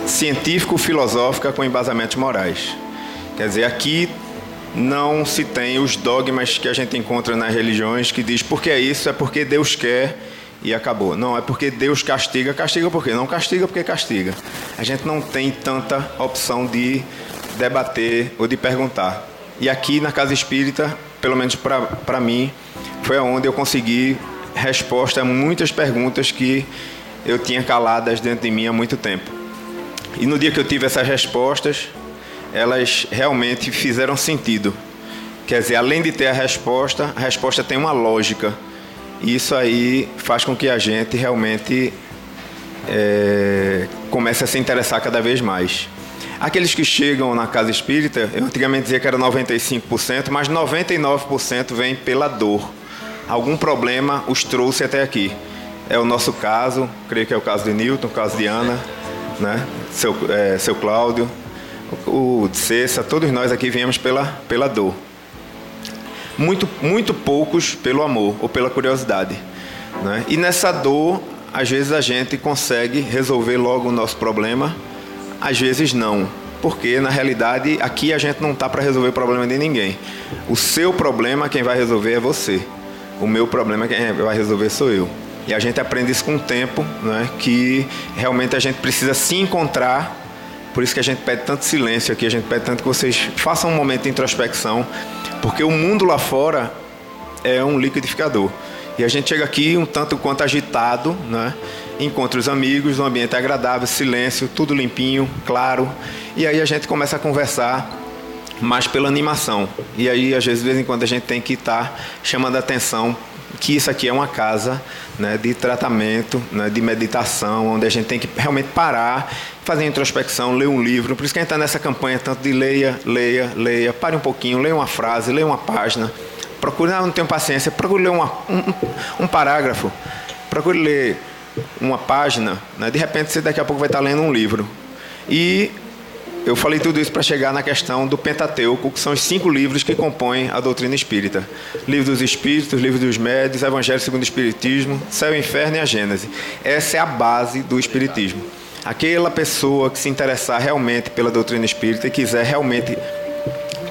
científico-filosófica com embasamentos morais. Quer dizer, aqui não se tem os dogmas que a gente encontra nas religiões que diz porque é isso, é porque Deus quer e acabou. Não, é porque Deus castiga. Castiga por quê? Não castiga porque castiga. A gente não tem tanta opção de debater ou de perguntar. E aqui na Casa Espírita, pelo menos para mim, foi onde eu consegui resposta a muitas perguntas que eu tinha caladas dentro de mim há muito tempo. E no dia que eu tive essas respostas, elas realmente fizeram sentido. Quer dizer, além de ter a resposta tem uma lógica. E isso aí faz com que a gente realmente comece a se interessar cada vez mais. Aqueles que chegam na Casa Espírita, eu antigamente dizia que era 95%, mas 99% vem pela dor. Algum problema os trouxe até aqui. É o nosso caso, creio que é o caso de Newton, o caso de Ana, né? Seu Cláudio, o de Cessa, todos nós aqui viemos pela dor. Muito poucos pelo amor ou pela curiosidade, né? E nessa dor, às vezes a gente consegue resolver logo o nosso problema, às vezes não, porque na realidade aqui a gente não está para resolver o problema de ninguém. O seu problema quem vai resolver é você, o meu problema quem vai resolver sou eu. E a gente aprende isso com o tempo, né? Que realmente a gente precisa se encontrar. Por isso que a gente pede tanto silêncio aqui, a gente pede tanto que vocês façam um momento de introspecção, porque o mundo lá fora é um liquidificador. E a gente chega aqui um tanto quanto agitado, né? Encontra os amigos, um ambiente agradável, silêncio, tudo limpinho, claro. E aí a gente começa a conversar mais pela animação. E aí, às vezes, de vez em quando, a gente tem que estar chamando a atenção que isso aqui é uma casa, né, de tratamento, né, de meditação, onde a gente tem que realmente parar, fazer introspecção, ler um livro. Por isso que a gente está nessa campanha tanto de leia, pare um pouquinho, leia uma frase, leia uma página. Procure, não tenho paciência, procure ler um parágrafo, procure ler uma página, né? De repente você daqui a pouco vai estar lendo um livro. E eu falei tudo isso para chegar na questão do Pentateuco, que são os 5 livros que compõem a doutrina espírita. Livro dos Espíritos, Livro dos Médiuns, Evangelho segundo o Espiritismo, Céu e Inferno e a Gênese. Essa é a base do Espiritismo. Aquela pessoa que se interessar realmente pela doutrina espírita e quiser realmente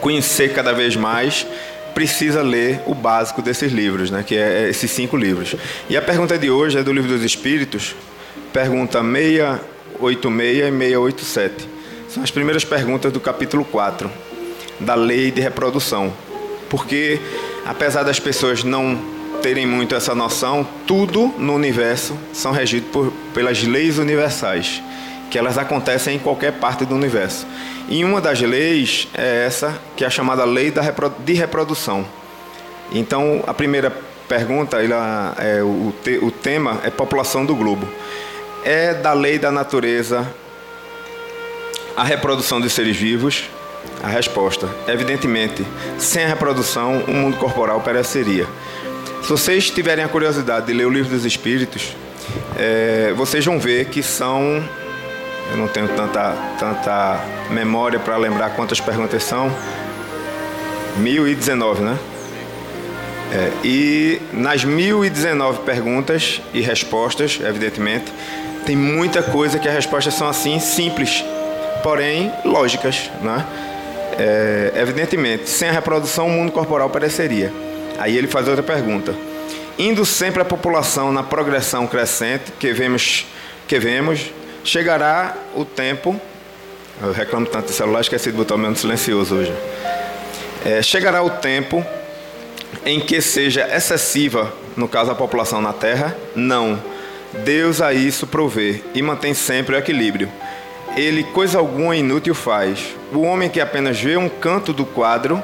conhecer cada vez mais, precisa ler o básico desses livros, né, que é esses 5 livros. E a pergunta de hoje é do Livro dos Espíritos, pergunta 686 e 687. São as primeiras perguntas do capítulo 4, da lei de reprodução. Porque, apesar das pessoas não terem muito essa noção, tudo no universo são regidos pelas leis universais, que elas acontecem em qualquer parte do universo. E uma das leis é essa, que é a chamada lei de reprodução. Então, a primeira pergunta, o tema é população do globo. É da lei da natureza a reprodução dos seres vivos? A resposta, evidentemente, sem a reprodução, o mundo corporal pereceria. Se vocês tiverem a curiosidade de ler o Livro dos Espíritos, vocês vão ver que são... Eu não tenho tanta memória para lembrar quantas perguntas são. 1019, né? E nas 1019 perguntas e respostas, evidentemente, tem muita coisa que as respostas são assim, simples, porém lógicas, né? Evidentemente, sem a reprodução o mundo corporal pereceria. Aí ele faz outra pergunta. Indo sempre a população na progressão crescente que vemos, chegará o tempo... Eu reclamo tanto de celular, esqueci de botar o meu no silencioso hoje. Chegará o tempo em que seja excessiva, no caso a população na Terra? Não. Deus a isso provê e mantém sempre o equilíbrio. Ele coisa alguma inútil faz. O homem que apenas vê um canto do quadro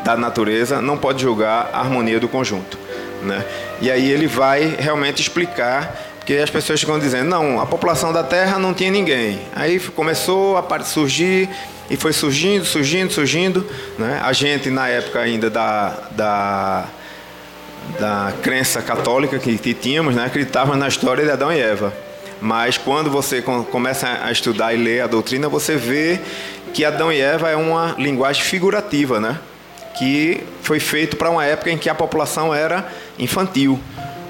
da natureza não pode julgar a harmonia do conjunto, né? E aí ele vai realmente explicar, porque as pessoas ficam dizendo, não, a população da Terra não tinha ninguém. Aí começou a surgir e foi surgindo, né? A gente, na época ainda da crença católica que tínhamos, né, acreditava na história de Adão e Eva. Mas quando você começa a estudar e ler a doutrina, você vê que Adão e Eva é uma linguagem figurativa, né? Que foi feito para uma época em que a população era infantil.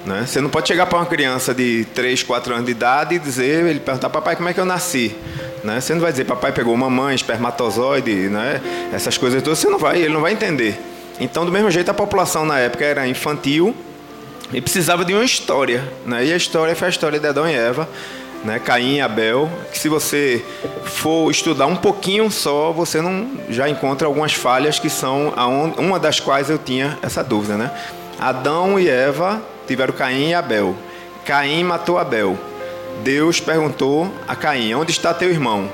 né? Você não pode chegar para uma criança de 3, 4 anos de idade e dizer, ele perguntar, papai, como é que eu nasci? Né? Você não vai dizer, papai pegou mamãe, espermatozoide, né? Essas coisas todas, ele não vai entender. Então, do mesmo jeito, a população na época era infantil e precisava de uma história, né? E a história foi a história de Adão e Eva, né? Caim e Abel, que se você for estudar um pouquinho só, você já encontra algumas falhas que são uma das quais eu tinha essa dúvida, né? Adão e Eva tiveram Caim e Abel. Caim matou Abel. Deus perguntou a Caim, onde está teu irmão?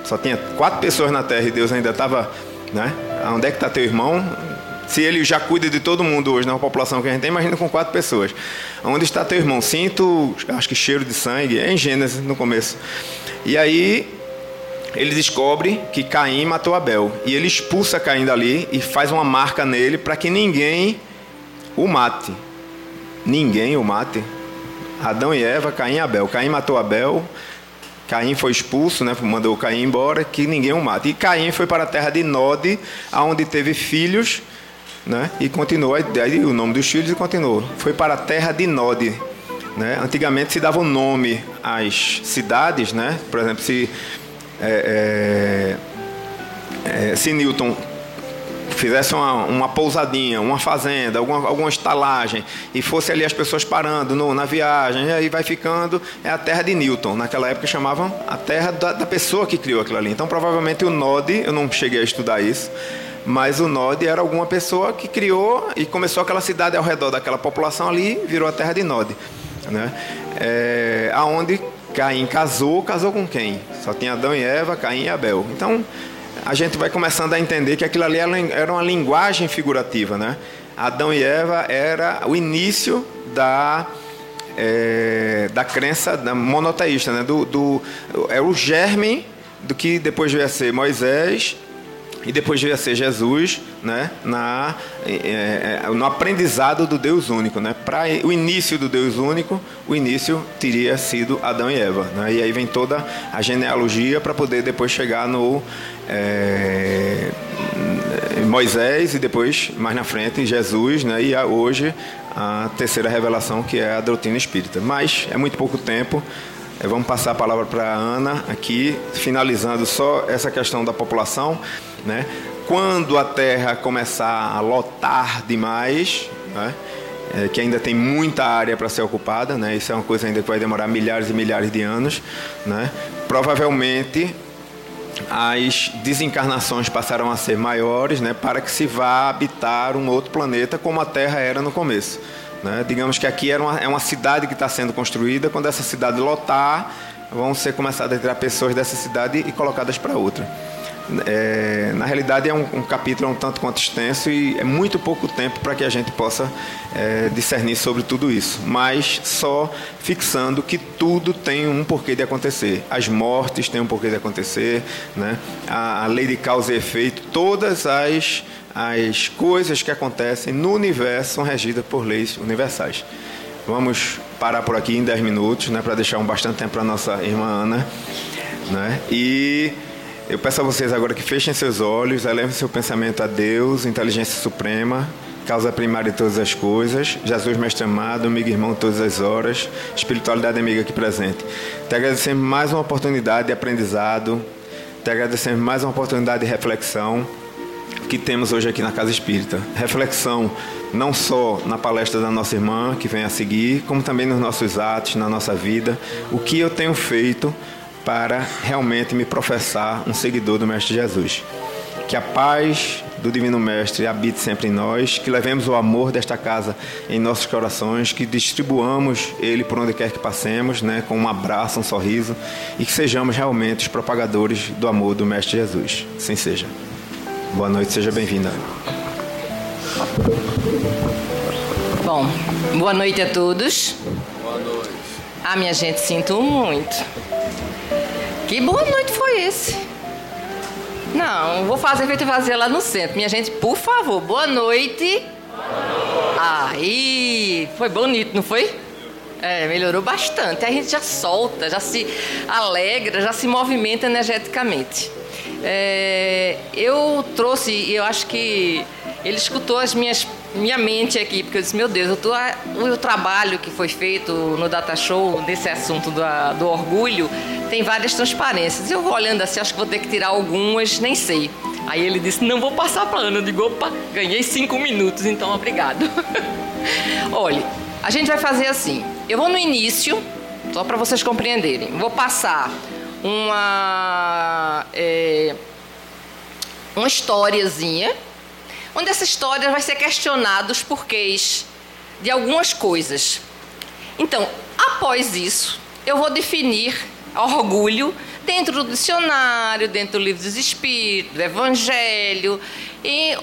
Só tinha 4 pessoas na terra e Deus ainda estava, né? Onde é que está teu irmão? Se ele já cuida de todo mundo hoje na população que a gente tem, imagina com 4 pessoas. Onde está teu irmão? Sinto, acho que cheiro de sangue. É em Gênesis, no começo. E aí, ele descobre que Caim matou Abel. E ele expulsa Caim dali e faz uma marca nele para que ninguém o mate. Ninguém o mate. Adão e Eva, Caim e Abel. Caim matou Abel. Caim foi expulso, né? Mandou Caim embora, que ninguém o mate. E Caim foi para a terra de Nod, onde teve filhos, né? E continuou, aí o nome dos filhos e continuou. Foi para a terra de Nod, né? Antigamente se dava um nome às cidades, né? Por exemplo, se Newton fizesse uma pousadinha, uma fazenda, alguma estalagem, e fosse ali as pessoas parando na viagem, e aí vai ficando, é a terra de Newton. Naquela época chamavam a terra da pessoa que criou aquilo ali. Então provavelmente o Nod, eu não cheguei a estudar isso, mas o Nod era alguma pessoa que criou e começou aquela cidade ao redor daquela população ali, virou a terra de Nod, né? Aonde Caim casou com quem? Só tinha Adão e Eva, Caim e Abel. Então a gente vai começando a entender que aquilo ali era uma linguagem figurativa, né? Adão e Eva era o início da crença monoteísta, né? É o germe do que depois veio a ser Moisés e depois veio a ser Jesus, né? No aprendizado do Deus único, né? Para o início do Deus único, o início teria sido Adão e Eva, né? E aí vem toda a genealogia para poder depois chegar no Moisés e depois, mais na frente, Jesus, né? E hoje a terceira revelação, que é a doutrina espírita. Mas é muito pouco tempo. Vamos passar a palavra para a Ana aqui, finalizando só essa questão da população, né? Quando a Terra começar a lotar demais, né? Que ainda tem muita área para ser ocupada, né? Isso é uma coisa ainda que vai demorar milhares e milhares de anos, né? Provavelmente as desencarnações passarão a ser maiores, né? Para que se vá habitar um outro planeta como a Terra era no começo. Né? Digamos que aqui é uma cidade que está sendo construída. Quando essa cidade lotar, vão ser começadas a tirar pessoas dessa cidade e colocadas para outra. Na realidade é um capítulo um tanto quanto extenso e é muito pouco tempo para que a gente possa discernir sobre tudo isso, mas só fixando que tudo tem um porquê de acontecer. As mortes têm um porquê de acontecer, né? A lei de causa e efeito, todas as coisas que acontecem no universo são regidas por leis universais. Vamos parar por aqui em 10 minutos, né, para deixar bastante tempo para a nossa irmã Ana, né? E eu peço a vocês agora que fechem seus olhos, elevem seu pensamento a Deus, inteligência suprema, causa primária de todas as coisas, Jesus mestre amado, amigo e irmão todas as horas, espiritualidade amiga aqui presente. Te agradecemos mais uma oportunidade de aprendizado, te agradecemos mais uma oportunidade de reflexão que temos hoje aqui na Casa Espírita. Reflexão não só na palestra da nossa irmã, que vem a seguir, como também nos nossos atos, na nossa vida. O que eu tenho feito para realmente me professar um seguidor do Mestre Jesus. Que a paz do Divino Mestre habite sempre em nós, que levemos o amor desta casa em nossos corações, que distribuamos ele por onde quer que passemos, né, com um abraço, um sorriso, e que sejamos realmente os propagadores do amor do Mestre Jesus. Assim seja. Boa noite, seja bem-vinda. Bom, boa noite a todos. Boa noite. Minha gente, sinto muito. Que boa noite foi esse? Não, vou fazer feito fazer lá no centro. Minha gente, por favor, boa noite. Boa noite. Aí, foi bonito, não foi? Melhorou bastante. Aí a gente já solta, já se alegra, já se movimenta energeticamente. Eu trouxe, eu acho que ele escutou as minhas minha mente aqui, porque eu disse, meu Deus, o trabalho que foi feito no Data Show, desse assunto do orgulho, tem várias transparências. Eu vou olhando assim, acho que vou ter que tirar algumas, nem sei. Aí ele disse, não vou passar para Ana. Eu digo, opa, ganhei 5 minutos, então obrigado. Olha, a gente vai fazer assim, eu vou no início, só para vocês compreenderem, vou passar uma historiazinha, onde essa história vai ser questionada os porquês de algumas coisas. Então, após isso, eu vou definir orgulho dentro do dicionário, dentro do livro dos Espíritos, do Evangelho, e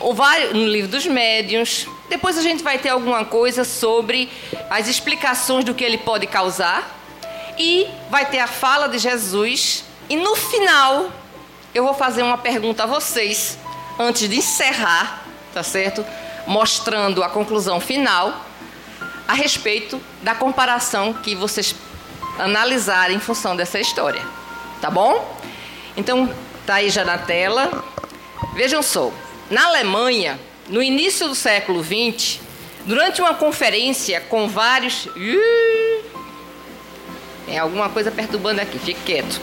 no livro dos Médiuns. Depois a gente vai ter alguma coisa sobre as explicações do que ele pode causar, e vai ter a fala de Jesus, e no final eu vou fazer uma pergunta a vocês, antes de encerrar, tá certo? Mostrando a conclusão final a respeito da comparação que vocês analisarem em função dessa história, tá bom? Então, tá aí já na tela. Vejam só, na Alemanha, no início do século XX, durante uma conferência com vários... Tem alguma coisa perturbando aqui, fique quieto.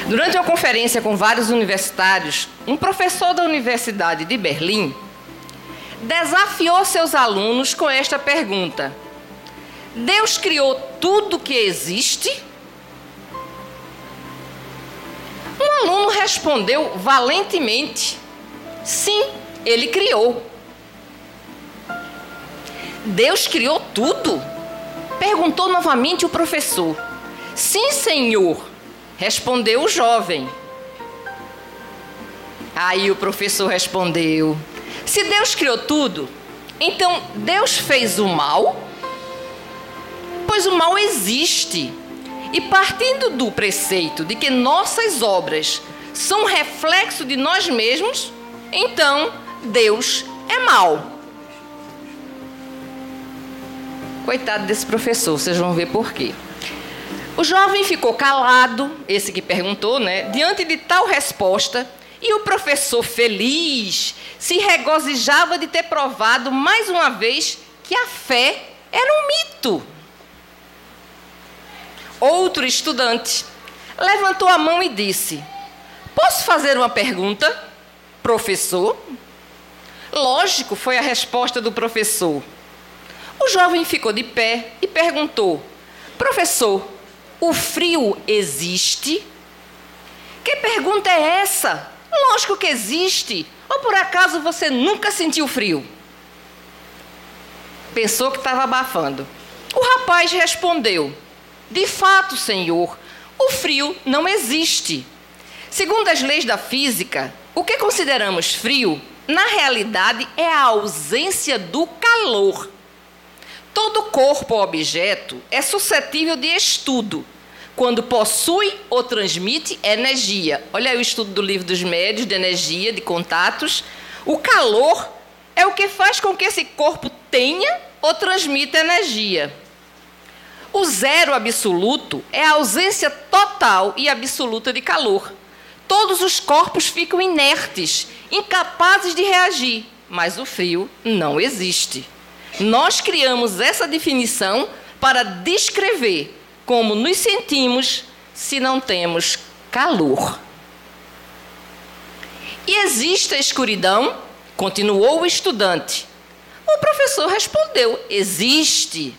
Durante uma conferência com vários universitários, um professor da Universidade de Berlim desafiou seus alunos com esta pergunta: Deus criou tudo que existe? Um aluno respondeu valentemente: sim, ele criou. Deus criou tudo? Perguntou novamente o professor. Sim, senhor, respondeu o jovem. Aí o professor respondeu: se Deus criou tudo, então Deus fez o mal? Pois o mal existe. E partindo do preceito de que nossas obras são reflexo de nós mesmos, então Deus é mau. Coitado desse professor, vocês vão ver por quê. O jovem ficou calado, esse que perguntou, né, diante de tal resposta, e o professor, feliz, se regozijava de ter provado mais uma vez que a fé era um mito. Outro estudante levantou a mão e disse: posso fazer uma pergunta, professor? Lógico, foi a resposta do professor. O jovem ficou de pé e perguntou: professor, o frio existe? Que pergunta é essa? Lógico que existe. Ou por acaso você nunca sentiu frio? Pensou que estava abafando. O rapaz respondeu: de fato, senhor, o frio não existe. Segundo as leis da física, o que consideramos frio, na realidade, é a ausência do calor. Todo corpo ou objeto é suscetível de estudo quando possui ou transmite energia. Olha aí o estudo do livro dos médiuns, de energia, de contatos. O calor é o que faz com que esse corpo tenha ou transmita energia. O zero absoluto é a ausência total e absoluta de calor. Todos os corpos ficam inertes, incapazes de reagir, mas o frio não existe. Nós criamos essa definição para descrever como nos sentimos se não temos calor. E existe a escuridão? Continuou o estudante. O professor respondeu: existe.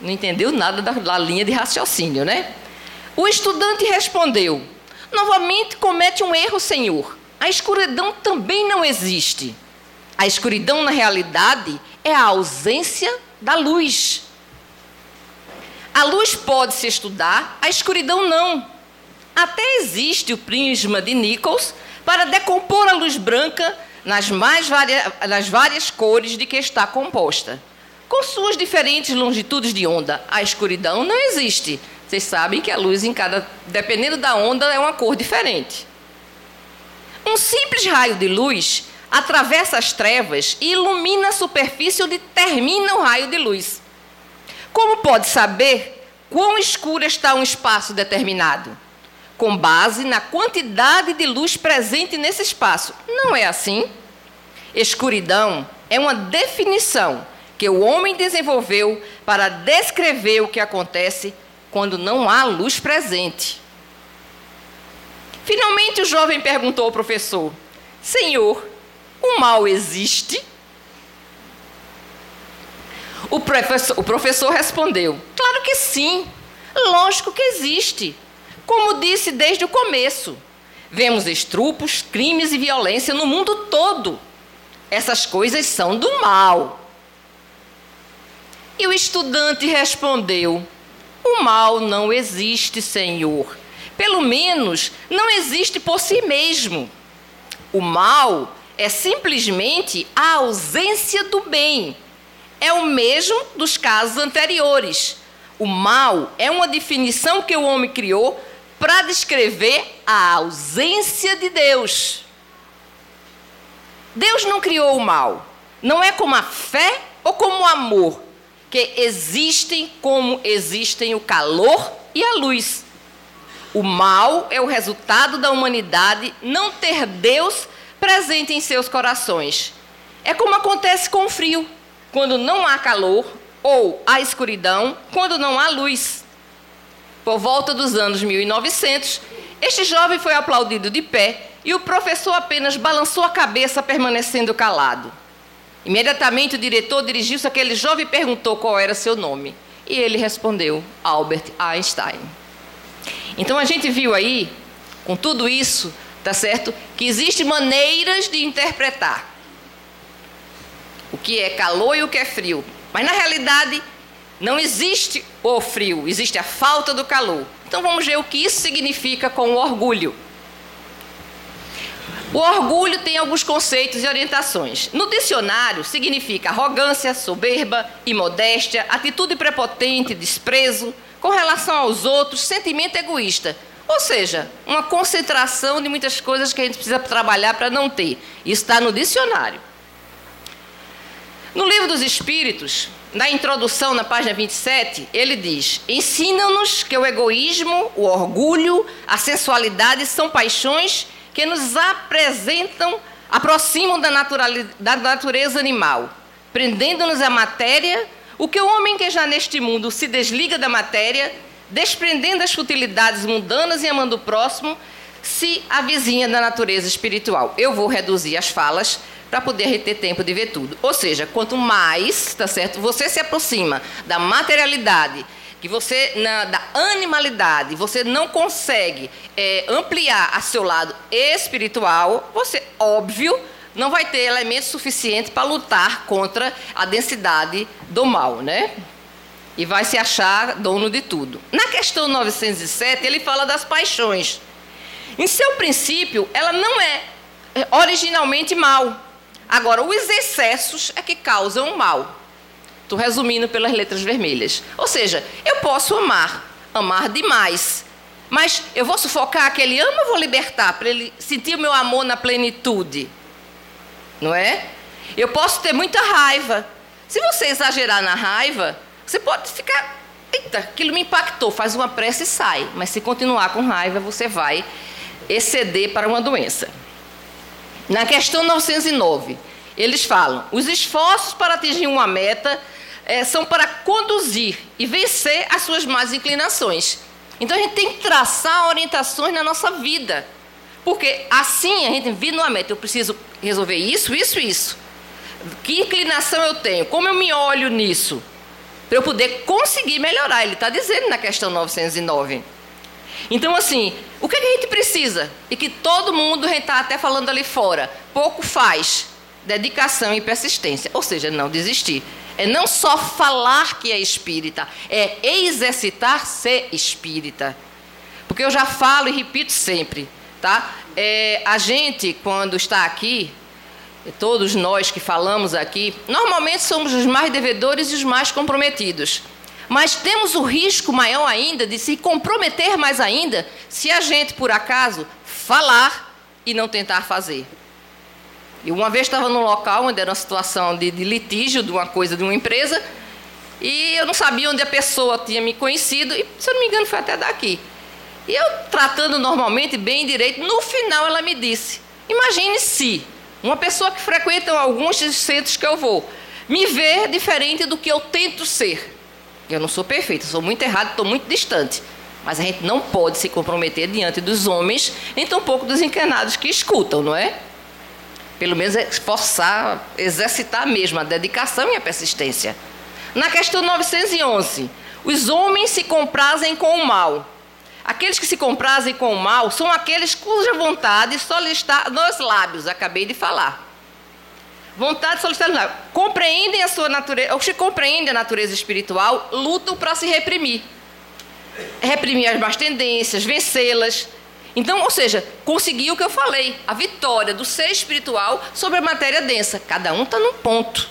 Não entendeu nada da linha de raciocínio, né? O estudante respondeu: novamente comete um erro, senhor. A escuridão também não existe. A escuridão, na realidade, é a ausência da luz. A luz pode-se estudar, a escuridão não. Até existe o prisma de Nichols para decompor a luz branca nas várias cores de que está composta, com suas diferentes longitudes de onda. A escuridão não existe. Vocês sabem que a luz, dependendo da onda, é uma cor diferente. Um simples raio de luz atravessa as trevas e ilumina a superfície onde termina o raio de luz. Como pode saber quão escuro está um espaço determinado? Com base na quantidade de luz presente nesse espaço. Não é assim? Escuridão é uma definição que o homem desenvolveu para descrever o que acontece quando não há luz presente. Finalmente, o jovem perguntou ao professor: Senhor, o mal existe? O professor respondeu: claro que sim, lógico que existe. Como disse desde o começo, vemos estupros, crimes e violência no mundo todo. Essas coisas são do mal. E o estudante respondeu: o mal não existe, Senhor. Pelo menos não existe por si mesmo. O mal é simplesmente a ausência do bem. É o mesmo dos casos anteriores. O mal é uma definição que o homem criou para descrever a ausência de Deus. Deus não criou o mal. Não é como a fé ou como o amor, que existem como existem o calor e a luz. O mal é o resultado da humanidade não ter Deus presente em seus corações. É como acontece com o frio, quando não há calor, ou a escuridão, quando não há luz. Por volta dos anos 1900, este jovem foi aplaudido de pé e o professor apenas balançou a cabeça, permanecendo calado. Imediatamente o diretor dirigiu-se àquele jovem e perguntou qual era seu nome. E ele respondeu: Albert Einstein. Então a gente viu aí, com tudo isso, tá certo? Que existem maneiras de interpretar o que é calor e o que é frio. Mas na realidade não existe o frio, existe a falta do calor. Então vamos ver o que isso significa com o orgulho. O orgulho tem alguns conceitos e orientações. No dicionário, significa arrogância, soberba, imodéstia, atitude prepotente, desprezo com relação aos outros, sentimento egoísta. Ou seja, uma concentração de muitas coisas que a gente precisa trabalhar para não ter. Isso está no dicionário. No Livro dos Espíritos, na introdução, na página 27, ele diz: ensina-nos que o egoísmo, o orgulho, a sensualidade são paixões que nos aproximam da natureza animal, prendendo-nos à matéria, o que o homem que já neste mundo se desliga da matéria, desprendendo as futilidades mundanas e amando o próximo, se avizinha da natureza espiritual. Eu vou reduzir as falas para poder ter tempo de ver tudo. Ou seja, quanto mais, tá certo, você se aproxima da materialidade, que você, da animalidade, você não consegue ampliar a seu lado espiritual, você, óbvio, não vai ter elementos suficientes para lutar contra a densidade do mal, né? E vai se achar dono de tudo. Na questão 907, ele fala das paixões. Em seu princípio, ela não é originalmente mal. Agora, os excessos é que causam o mal. Estou resumindo pelas letras vermelhas. Ou seja, eu posso amar demais, mas eu vou sufocar aquele ama, eu vou libertar, para ele sentir o meu amor na plenitude. Não é? Eu posso ter muita raiva. Se você exagerar na raiva, você pode ficar: eita, aquilo me impactou, faz uma prece e sai. Mas se continuar com raiva, você vai exceder para uma doença. Na questão 909, eles falam: os esforços para atingir uma meta são para conduzir e vencer as suas más inclinações. Então a gente tem que traçar orientações na nossa vida, porque assim a gente vira uma meta. Eu preciso resolver isso, isso, isso. Que inclinação eu tenho? Como eu me olho nisso? Para eu poder conseguir melhorar. Ele está dizendo na questão 909. Então, assim, o que a gente precisa? E que todo mundo, a gente está até falando ali fora, pouco faz: dedicação e persistência. Ou seja, não desistir. É não só falar que é espírita, é exercitar ser espírita. Porque eu já falo e repito sempre, tá? A gente, quando está aqui, todos nós que falamos aqui, normalmente somos os mais devedores e os mais comprometidos. Mas temos o risco maior ainda de se comprometer mais ainda se a gente, por acaso, falar e não tentar fazer. E uma vez estava num local onde era uma situação de litígio de uma coisa de uma empresa, e eu não sabia onde a pessoa tinha me conhecido, e, se eu não me engano, foi até daqui. E eu, tratando normalmente, bem direito, no final ela me disse: imagine se Uma pessoa que frequenta alguns dos centros que eu vou, me vê diferente do que eu tento ser. Eu não sou perfeita, sou muito errada, estou muito distante. Mas a gente não pode se comprometer diante dos homens, nem tampouco dos encarnados que escutam, não é? Pelo menos esforçar, exercitar mesmo a dedicação e a persistência. Na questão 911, os homens se comprazem com o mal. Aqueles que se comprazem com o mal são aqueles cuja vontade só lhe está nos lábios, acabei de falar. Vontade só lhe está nos lábios. Compreendem a sua natureza, os que compreendem a natureza espiritual, lutam para se reprimir. Reprimir as más tendências, vencê-las. Então, ou seja, conseguir o que eu falei, a vitória do ser espiritual sobre a matéria densa. Cada um está num ponto.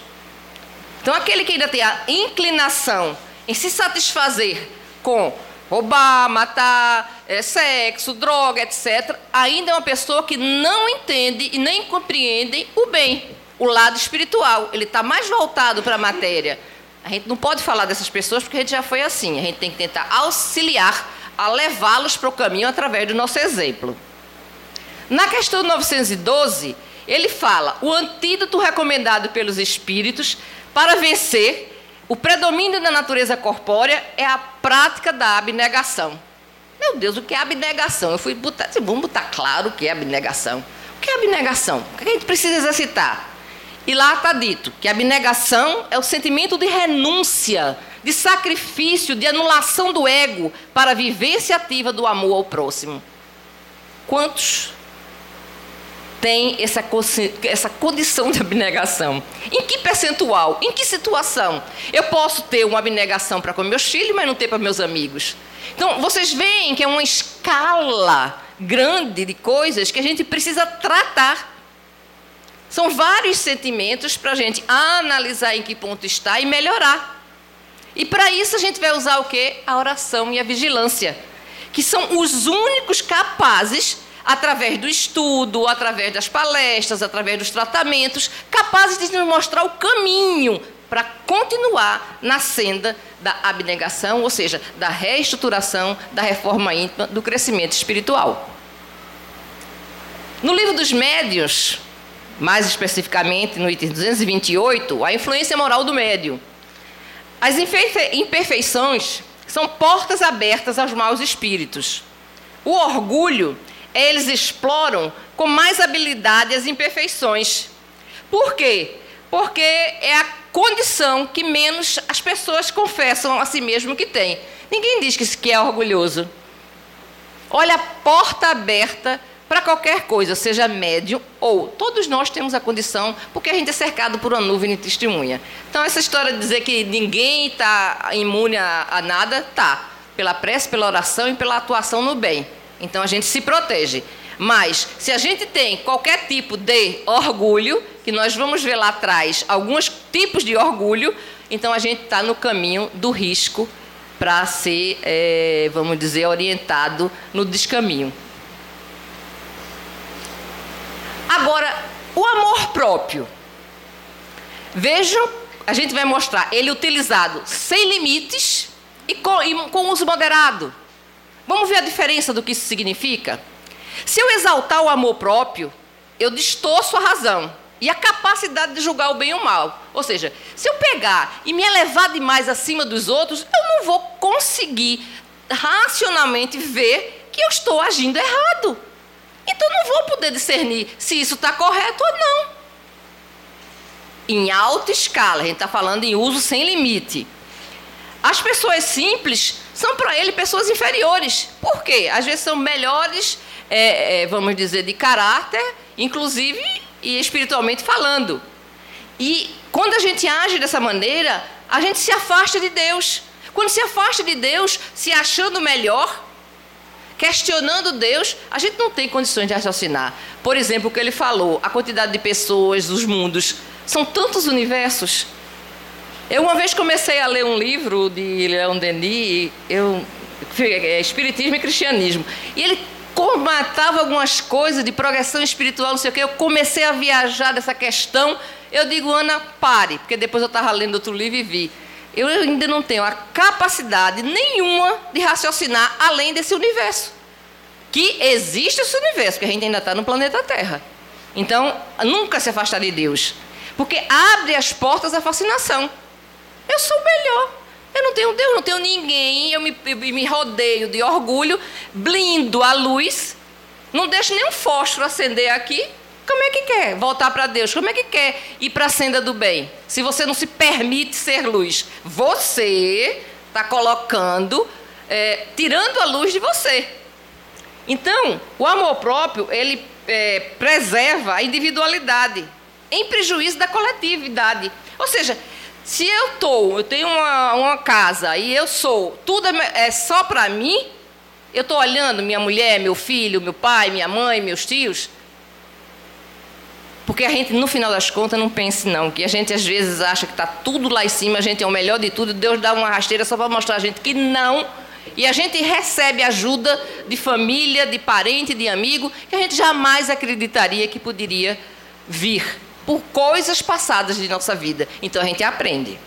Então, aquele que ainda tem a inclinação em se satisfazer com roubar, matar, sexo, droga, etc., ainda é uma pessoa que não entende e nem compreende o bem, o lado espiritual. Ele está mais voltado para a matéria. A gente não pode falar dessas pessoas porque a gente já foi assim. A gente tem que tentar auxiliar a levá-los para o caminho através do nosso exemplo. Na questão 912, ele fala: o antídoto recomendado pelos espíritos para vencer o predomínio da natureza corpórea é a prática da abnegação. Meu Deus, o que é abnegação? Eu fui botar, vamos botar claro o que é abnegação. O que é abnegação? O que a gente precisa exercitar? E lá está dito que a abnegação é o sentimento de renúncia, de sacrifício, de anulação do ego para a vivência ativa do amor ao próximo. Quantos têm essa condição de abnegação? Em que percentual? Em que situação? Eu posso ter uma abnegação para com meus filhos, mas não ter para meus amigos. Então, vocês veem que é uma escala grande de coisas que a gente precisa tratar. São vários sentimentos para a gente analisar em que ponto está e melhorar. E para isso a gente vai usar o quê? A oração e a vigilância, que são os únicos capazes, através do estudo, através das palestras, através dos tratamentos, capazes de nos mostrar o caminho para continuar na senda da abnegação, ou seja, da reestruturação, da reforma íntima, do crescimento espiritual. No livro dos Médiuns, mais especificamente no item 228, a influência moral do médium. As imperfeições são portas abertas aos maus espíritos. O orgulho, eles exploram com mais habilidade as imperfeições. Por quê? Porque é a condição que menos as pessoas confessam a si mesmo que tem. Ninguém diz que é orgulhoso. Olha a porta aberta para qualquer coisa, seja médium ou... Todos nós temos a condição, porque a gente é cercado por uma nuvem de testemunha. Então, essa história de dizer que ninguém está imune a nada, tá. Pela prece, pela oração e pela atuação no bem. Então, a gente se protege. Mas, se a gente tem qualquer tipo de orgulho, que nós vamos ver lá atrás alguns tipos de orgulho, então a gente está no caminho do risco para ser, vamos dizer, orientado no descaminho. Agora, o amor próprio. Vejam, a gente vai mostrar ele utilizado sem limites e com uso moderado. Vamos ver a diferença do que isso significa? Se eu exaltar o amor próprio, eu distorço a razão e a capacidade de julgar o bem e o mal. Ou seja, se eu pegar e me elevar demais acima dos outros, eu não vou conseguir racionalmente ver que eu estou agindo errado. Então, não vou poder discernir se isso está correto ou não. Em alta escala, a gente está falando em uso sem limite. As pessoas simples são para ele pessoas inferiores. Por quê? Às vezes são melhores, vamos dizer, de caráter, inclusive e espiritualmente falando. E quando a gente age dessa maneira, a gente se afasta de Deus. Quando se afasta de Deus, se achando melhor, questionando Deus, a gente não tem condições de raciocinar. Por exemplo, o que ele falou, a quantidade de pessoas, os mundos, são tantos universos. Eu uma vez comecei a ler um livro de Leon Denis, Espiritismo e Cristianismo, e ele comentava algumas coisas de progressão espiritual, não sei o quê. Eu comecei a viajar dessa questão. Eu digo, Ana, pare, porque depois eu estava lendo outro livro e vi. Eu ainda não tenho a capacidade nenhuma de raciocinar além desse universo. Que existe esse universo, que a gente ainda está no planeta Terra. Então, nunca se afastar de Deus. Porque abre as portas à fascinação. Eu sou melhor. Eu não tenho Deus, não tenho ninguém. Eu me rodeio de orgulho, blindo a luz. Não deixo nenhum fósforo acender aqui. Como é que quer voltar para Deus? Como é que quer ir para a senda do bem? Se você não se permite ser luz. Você está colocando, tirando a luz de você. Então, o amor próprio, ele preserva a individualidade, em prejuízo da coletividade. Ou seja, se eu tenho uma casa e tudo é só para mim, eu estou olhando minha mulher, meu filho, meu pai, minha mãe, meus tios. Porque a gente, no final das contas, não pense não, que a gente às vezes acha que está tudo lá em cima, a gente é o melhor de tudo, Deus dá uma rasteira só para mostrar a gente que não. E a gente recebe ajuda de família, de parente, de amigo, que a gente jamais acreditaria que poderia vir por coisas passadas de nossa vida. Então a gente aprende.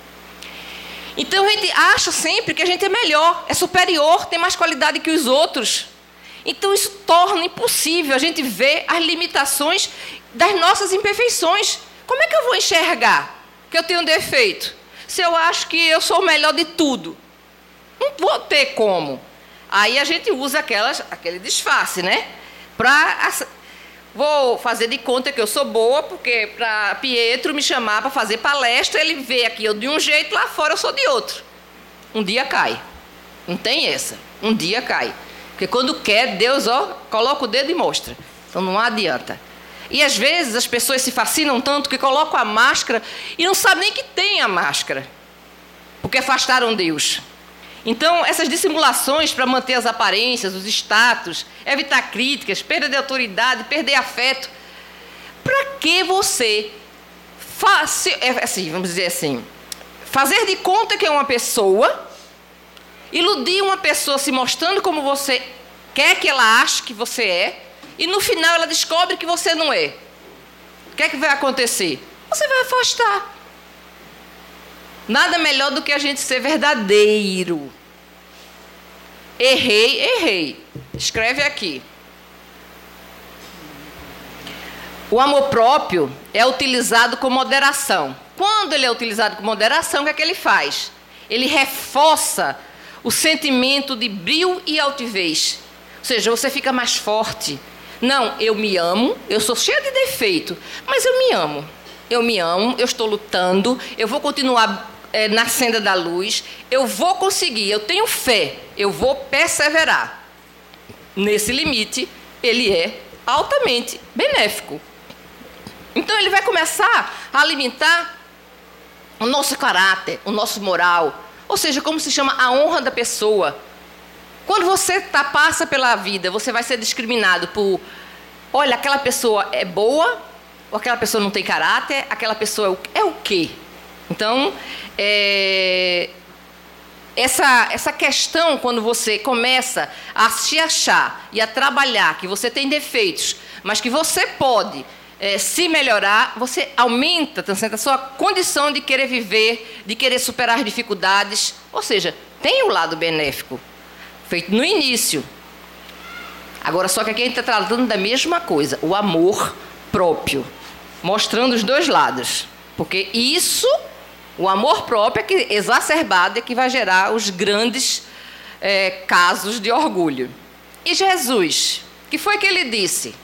Então a gente acha sempre que a gente é melhor, é superior, tem mais qualidade que os outros. Então isso torna impossível a gente ver as limitações das nossas imperfeições. Como é que eu vou enxergar que eu tenho um defeito? Se eu acho que eu sou o melhor de tudo. Não vou ter como. Aí a gente usa aquele disfarce, né? Vou fazer de conta que eu sou boa, porque para Pietro me chamar para fazer palestra, ele vê aqui eu de um jeito, lá fora eu sou de outro. Um dia cai. Não tem essa. Um dia cai. Porque quando quer, Deus, coloca o dedo e mostra. Então não adianta. E às vezes as pessoas se fascinam tanto que colocam a máscara e não sabem nem que tem a máscara. Porque afastaram Deus. Então, essas dissimulações para manter as aparências, os status, evitar críticas, perda de autoridade, perder afeto. Para que você, vamos dizer assim, fazer de conta que é uma pessoa, iludir uma pessoa se mostrando como você quer que ela ache que você é, e no final ela descobre que você não é. O que é que vai acontecer? Você vai afastar. Nada melhor do que a gente ser verdadeiro. Errei. Escreve aqui. O amor próprio é utilizado com moderação. Quando ele é utilizado com moderação, o que é que ele faz? Ele reforça o sentimento de brio e altivez. Ou seja, você fica mais forte. Não, eu me amo, eu sou cheia de defeito, mas eu me amo. Eu me amo, eu estou lutando, eu vou continuar na senda da luz, eu vou conseguir, eu tenho fé, eu vou perseverar. Nesse limite, ele é altamente benéfico. Então, ele vai começar a alimentar o nosso caráter, o nosso moral, ou seja, como se chama a honra da pessoa. Quando você passa pela vida, você vai ser discriminado por, olha, aquela pessoa é boa, ou aquela pessoa não tem caráter, aquela pessoa é o quê? Então, essa questão, quando você começa a se achar e a trabalhar, que você tem defeitos, mas que você pode se melhorar, você aumenta a sua condição de querer viver, de querer superar as dificuldades. Ou seja, tem um lado benéfico, feito no início. Agora, só que aqui a gente está tratando da mesma coisa, o amor próprio, mostrando os dois lados. Porque isso, o amor próprio é que exacerbado é que vai gerar os grandes casos de orgulho. E Jesus, que foi que ele disse?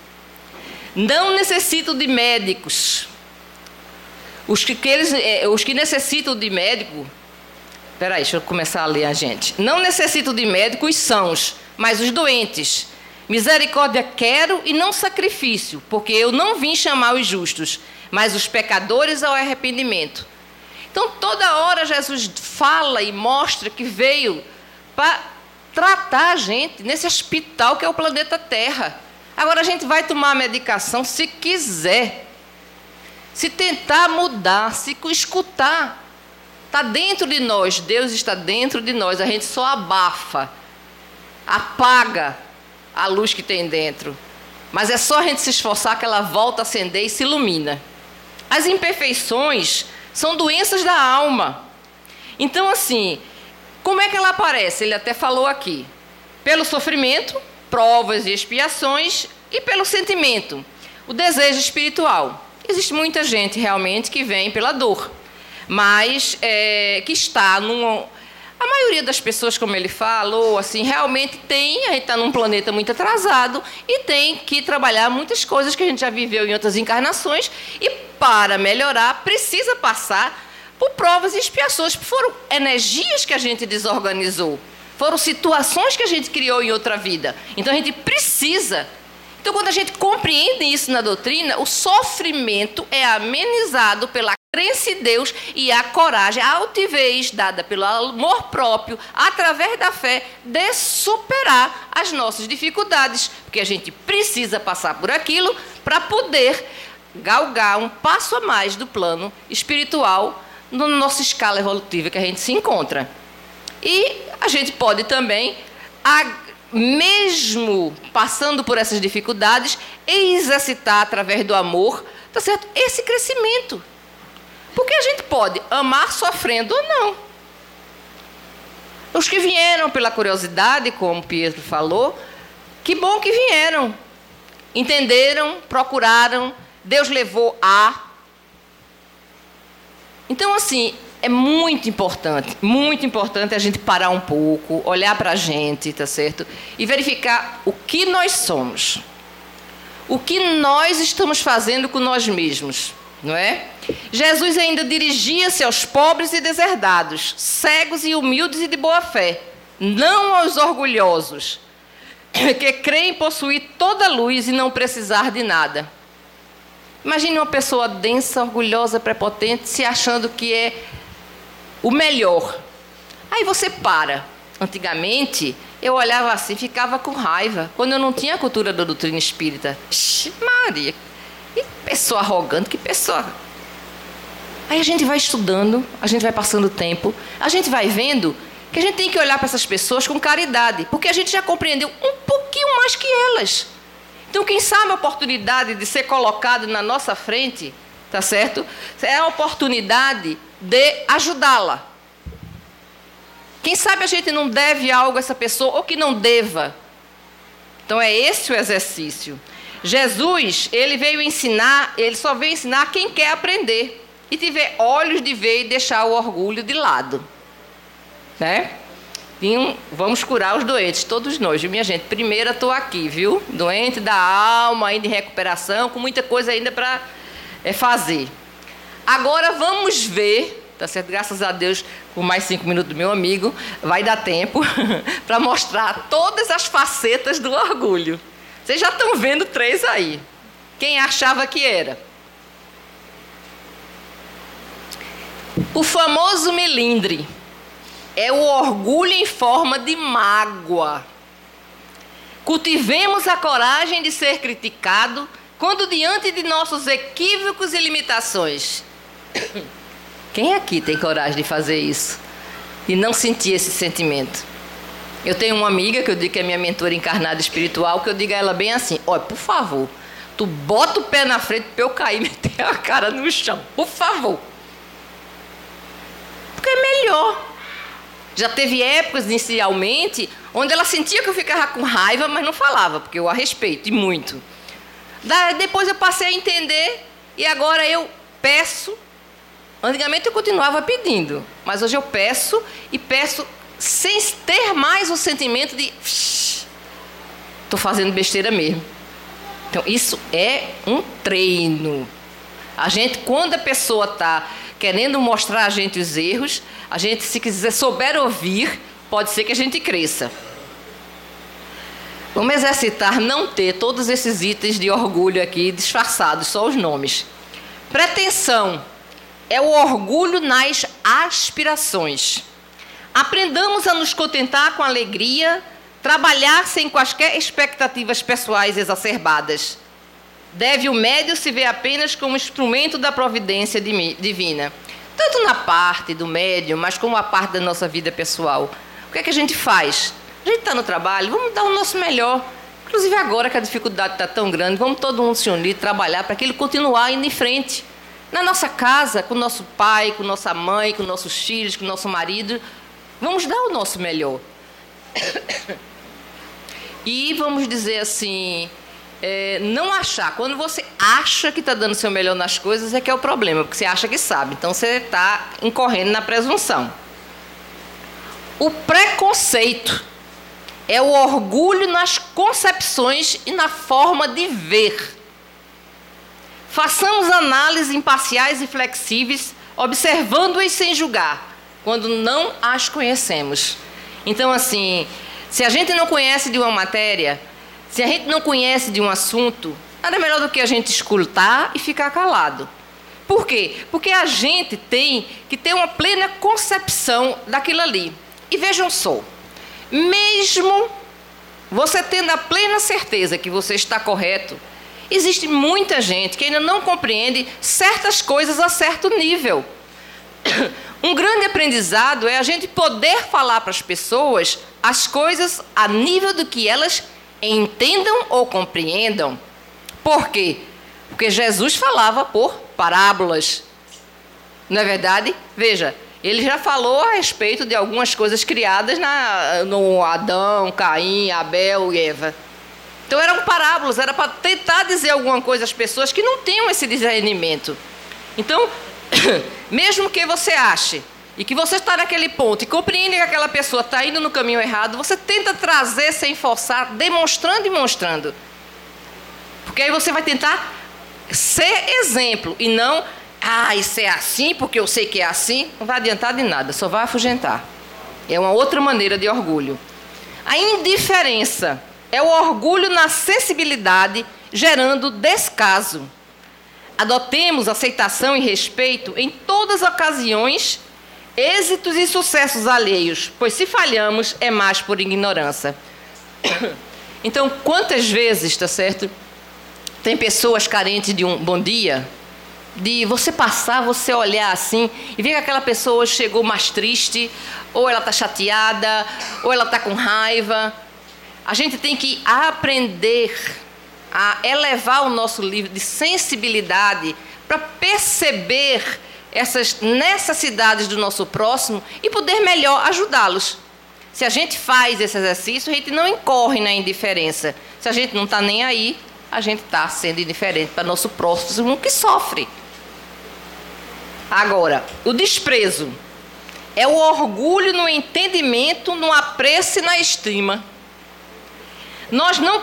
Não necessito de médicos. Os que necessitam de médico... Espera aí, deixa eu começar a ler a gente. Não necessito de médicos sãos, mas os doentes. Misericórdia quero e não sacrifício, porque eu não vim chamar os justos, mas os pecadores ao arrependimento. Então, toda hora Jesus fala e mostra que veio para tratar a gente nesse hospital que é o planeta Terra. Agora, a gente vai tomar a medicação se quiser, se tentar mudar, se escutar. Está dentro de nós, Deus está dentro de nós, a gente só abafa, apaga a luz que tem dentro. Mas é só a gente se esforçar que ela volta a acender e se ilumina. As imperfeições são doenças da alma. Então, assim, como é que ela aparece? Ele até falou aqui. Pelo sofrimento, provas e expiações, e pelo sentimento. O desejo espiritual. Existe muita gente realmente que vem pela dor, mas que está a maioria das pessoas, como ele falou, assim, realmente a gente está num planeta muito atrasado e tem que trabalhar muitas coisas que a gente já viveu em outras encarnações e, para melhorar, precisa passar por provas e expiações. Foram energias que a gente desorganizou, foram situações que a gente criou em outra vida. Então, a gente precisa. Então, quando a gente compreende isso na doutrina, o sofrimento é amenizado pela crença em Deus e a coragem, a altivez dada pelo amor próprio, através da fé, de superar as nossas dificuldades. Porque a gente precisa passar por aquilo para poder galgar um passo a mais do plano espiritual na nossa escala evolutiva que a gente se encontra. E a gente pode também, mesmo passando por essas dificuldades, exercitar através do amor, tá certo? Esse crescimento. Porque a gente pode amar sofrendo ou não. Os que vieram pela curiosidade, como Pietro falou, que bom que vieram. Entenderam, procuraram, Deus levou a. Então, assim, é muito importante a gente parar um pouco, olhar para a gente, tá certo? E verificar o que nós somos. O que nós estamos fazendo com nós mesmos. Não é? Jesus ainda dirigia-se aos pobres e deserdados, cegos e humildes e de boa fé, não aos orgulhosos, que creem possuir toda a luz e não precisar de nada. Imagine uma pessoa densa, orgulhosa, prepotente, se achando que é o melhor. Aí você para. Antigamente, eu olhava assim, ficava com raiva, quando eu não tinha a cultura da doutrina espírita. Maria, que pessoa arrogante, que pessoa... Aí a gente vai estudando, a gente vai passando o tempo, a gente vai vendo que a gente tem que olhar para essas pessoas com caridade, porque a gente já compreendeu um pouquinho mais que elas. Então, quem sabe a oportunidade de ser colocado na nossa frente, tá certo? É a oportunidade de ajudá-la. Quem sabe a gente não deve algo a essa pessoa, ou que não deva. Então, é esse o exercício. Jesus, ele veio ensinar, ele só veio ensinar quem quer aprender. E tiver olhos de ver e deixar o orgulho de lado. Né? Vamos curar os doentes, todos nós, viu, minha gente? Primeiro, estou aqui, viu? Doente da alma, ainda em recuperação, com muita coisa ainda para fazer. Agora vamos ver, tá certo? Graças a Deus, por mais 5 minutos do meu amigo, vai dar tempo para mostrar todas as facetas do orgulho. Vocês já estão vendo 3 aí. Quem achava que era? O famoso melindre é o orgulho em forma de mágoa. Cultivemos a coragem de ser criticado quando diante de nossos equívocos e limitações. Quem aqui tem coragem de fazer isso? E não sentir esse sentimento? Eu tenho uma amiga que eu digo que é minha mentora encarnada espiritual, que eu digo a ela bem assim: olha, por favor, tu bota o pé na frente para eu cair e meter a cara no chão, por favor. Porque é melhor. Já teve épocas inicialmente onde ela sentia que eu ficava com raiva, mas não falava, porque eu a respeito, e muito. Depois eu passei a entender e agora eu peço. Antigamente eu continuava pedindo, mas hoje eu peço e peço sem ter mais o sentimento de estou fazendo besteira mesmo. Então isso é um treino. A gente, quando a pessoa está querendo mostrar a gente os erros, a gente, se quiser souber ouvir, pode ser que a gente cresça. Vamos exercitar não ter todos esses itens de orgulho aqui disfarçados, só os nomes. Pretensão é o orgulho nas aspirações. Aprendamos a nos contentar com alegria, trabalhar sem quaisquer expectativas pessoais exacerbadas. Deve o médium se ver apenas como instrumento da providência divina. Tanto na parte do médium, mas como a parte da nossa vida pessoal. O que é que a gente faz? A gente está no trabalho, vamos dar o nosso melhor. Inclusive agora que a dificuldade está tão grande, vamos todo mundo se unir, trabalhar para aquilo continuar indo em frente. Na nossa casa, com o nosso pai, com nossa mãe, com nossos filhos, com o nosso marido, vamos dar o nosso melhor. E vamos dizer assim, não achar. Quando você acha que está dando seu melhor nas coisas, é que é o problema, porque você acha que sabe. Então, você está incorrendo na presunção. O preconceito é o orgulho nas concepções e na forma de ver. Façamos análises imparciais e flexíveis, observando-as sem julgar, quando não as conhecemos. Então, assim, se a gente não conhece de uma matéria, se a gente não conhece de um assunto, nada melhor do que a gente escutar e ficar calado. Por quê? Porque a gente tem que ter uma plena concepção daquilo ali. E vejam só, mesmo você tendo a plena certeza que você está correto, existe muita gente que ainda não compreende certas coisas a certo nível. Um grande aprendizado é a gente poder falar para as pessoas as coisas a nível do que elas entendam ou compreendam. Por quê? Porque Jesus falava por parábolas. Não é verdade? Veja, ele já falou a respeito de algumas coisas criadas no Adão, Caim, Abel e Eva. Então eram parábolas, era para tentar dizer alguma coisa às pessoas que não tinham esse discernimento. Então, mesmo que você ache e que você está naquele ponto e compreende que aquela pessoa está indo no caminho errado, você tenta trazer sem forçar, demonstrando e mostrando. Porque aí você vai tentar ser exemplo e não, isso é assim porque eu sei que é assim. Não vai adiantar de nada, só vai afugentar. É uma outra maneira de orgulho. A indiferença é o orgulho na sensibilidade, gerando descaso. Adotemos aceitação e respeito em todas as ocasiões, êxitos e sucessos alheios, pois se falhamos é mais por ignorância. Então, quantas vezes, tá certo? Tem pessoas carentes de um bom dia, de você passar, você olhar assim e ver que aquela pessoa chegou mais triste, ou ela está chateada, ou ela está com raiva. A gente tem que aprender a elevar o nosso nível de sensibilidade para perceber essas necessidades do nosso próximo e poder melhor ajudá-los. Se a gente faz esse exercício, a gente não incorre na indiferença. Se a gente não está nem aí, a gente está sendo indiferente para nosso próximo que sofre. Agora, o desprezo é o orgulho no entendimento, no apreço e na estima. Nós não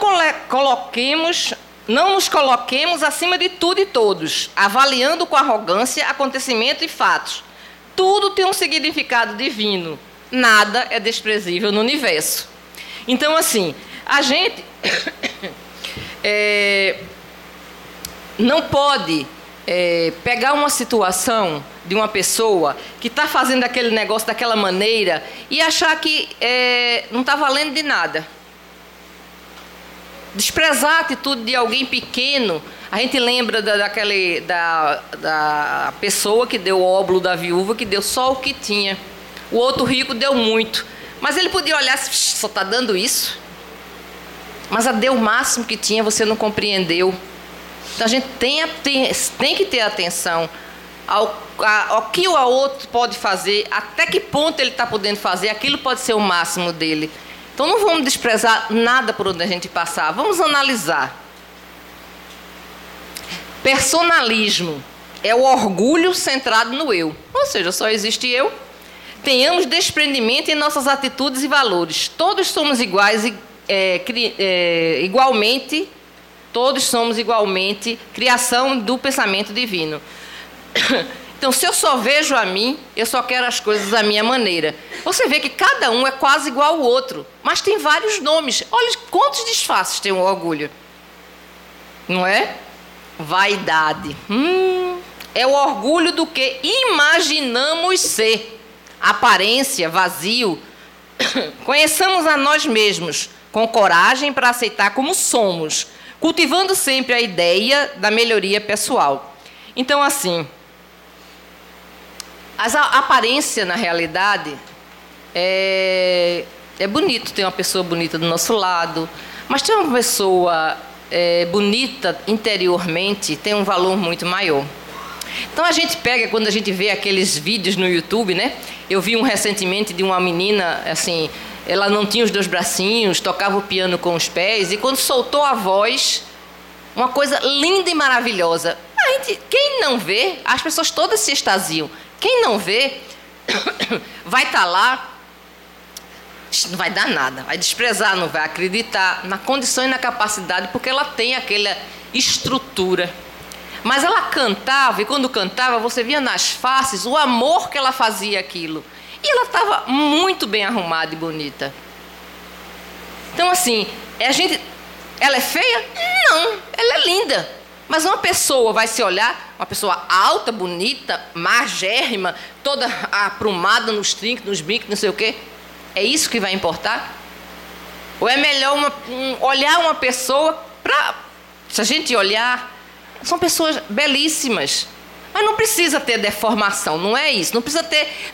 nos coloquemos acima de tudo e todos, avaliando com arrogância acontecimento e fatos. Tudo tem um significado divino. Nada é desprezível no universo. Então, assim, a gente não pode pegar uma situação de uma pessoa que está fazendo aquele negócio daquela maneira e achar que não está valendo de nada. Desprezar a atitude de alguém pequeno. A gente lembra da pessoa que deu o óbolo da viúva, que deu só o que tinha. O outro rico deu muito. Mas ele podia olhar, só está dando isso. Mas deu o máximo que tinha, você não compreendeu. Então a gente tem que ter atenção ao que o outro pode fazer, até que ponto ele está podendo fazer, aquilo pode ser o máximo dele. Então não vamos desprezar nada por onde a gente passar, vamos analisar. Personalismo é o orgulho centrado no eu, ou seja, só existe eu. Tenhamos desprendimento em nossas atitudes e valores. Todos somos iguais, igualmente, todos somos igualmente criação do pensamento divino. Então, se eu só vejo a mim, eu só quero as coisas da minha maneira. Você vê que cada um é quase igual ao outro, mas tem vários nomes. Olha quantos disfarces tem o orgulho. Não é? Vaidade. É o orgulho do que imaginamos ser. Aparência, vazio. Conheçamos a nós mesmos, com coragem para aceitar como somos, cultivando sempre a ideia da melhoria pessoal. Então, assim, a aparência, na realidade, é bonito ter uma pessoa bonita do nosso lado, mas ter uma pessoa bonita interiormente tem um valor muito maior. Então a gente pega, quando a gente vê aqueles vídeos no YouTube, né? Eu vi um recentemente de uma menina, assim, ela não tinha os 2 bracinhos, tocava o piano com os pés, e quando soltou a voz, uma coisa linda e maravilhosa. Quem não vê, as pessoas todas se extasiam. Quem não vê, vai estar lá, não vai dar nada, vai desprezar, não vai acreditar na condição e na capacidade, porque ela tem aquela estrutura. Mas ela cantava, e quando cantava, você via nas faces o amor que ela fazia aquilo. E ela estava muito bem arrumada e bonita. Então, assim, ela é feia? Não, ela é linda. Mas uma pessoa vai se olhar, uma pessoa alta, bonita, magérrima, toda aprumada nos trincos, nos brincos, não sei o quê. É isso que vai importar? Ou é melhor olhar uma pessoa para... Se a gente olhar, são pessoas belíssimas. Mas não precisa ter deformação, não é isso.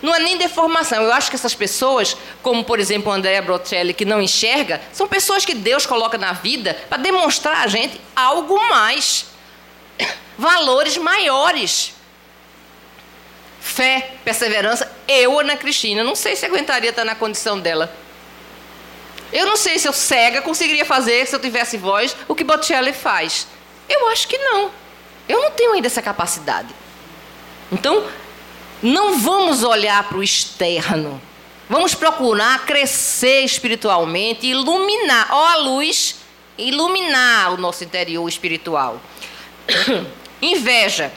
Não é nem deformação. Eu acho que essas pessoas, como por exemplo a Andrea Bocelli, que não enxerga, são pessoas que Deus coloca na vida para demonstrar a gente algo mais. Valores maiores. Fé, perseverança. Eu, Ana Cristina, não sei se aguentaria estar na condição dela. Eu não sei se eu cega conseguiria fazer, se eu tivesse voz, o que Bocelli faz. Eu acho que não. Eu não tenho ainda essa capacidade. Então, não vamos olhar para o externo. Vamos procurar crescer espiritualmente, iluminar, a luz, iluminar o nosso interior espiritual. Inveja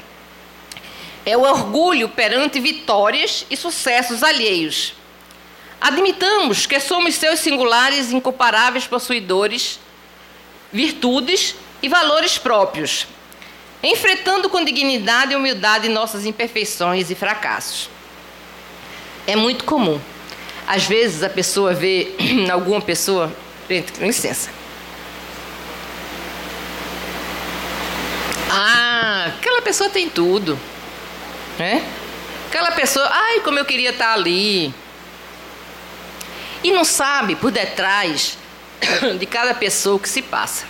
é o orgulho perante vitórias e sucessos alheios. Admitamos que somos seus singulares e incomparáveis possuidores, virtudes e valores próprios, enfrentando com dignidade e humildade nossas imperfeições e fracassos. É muito comum. Às vezes a pessoa vê alguma pessoa... Gente, com licença. Aquela pessoa tem tudo. Né? Aquela pessoa... como eu queria estar ali. E não sabe por detrás de cada pessoa o que se passa.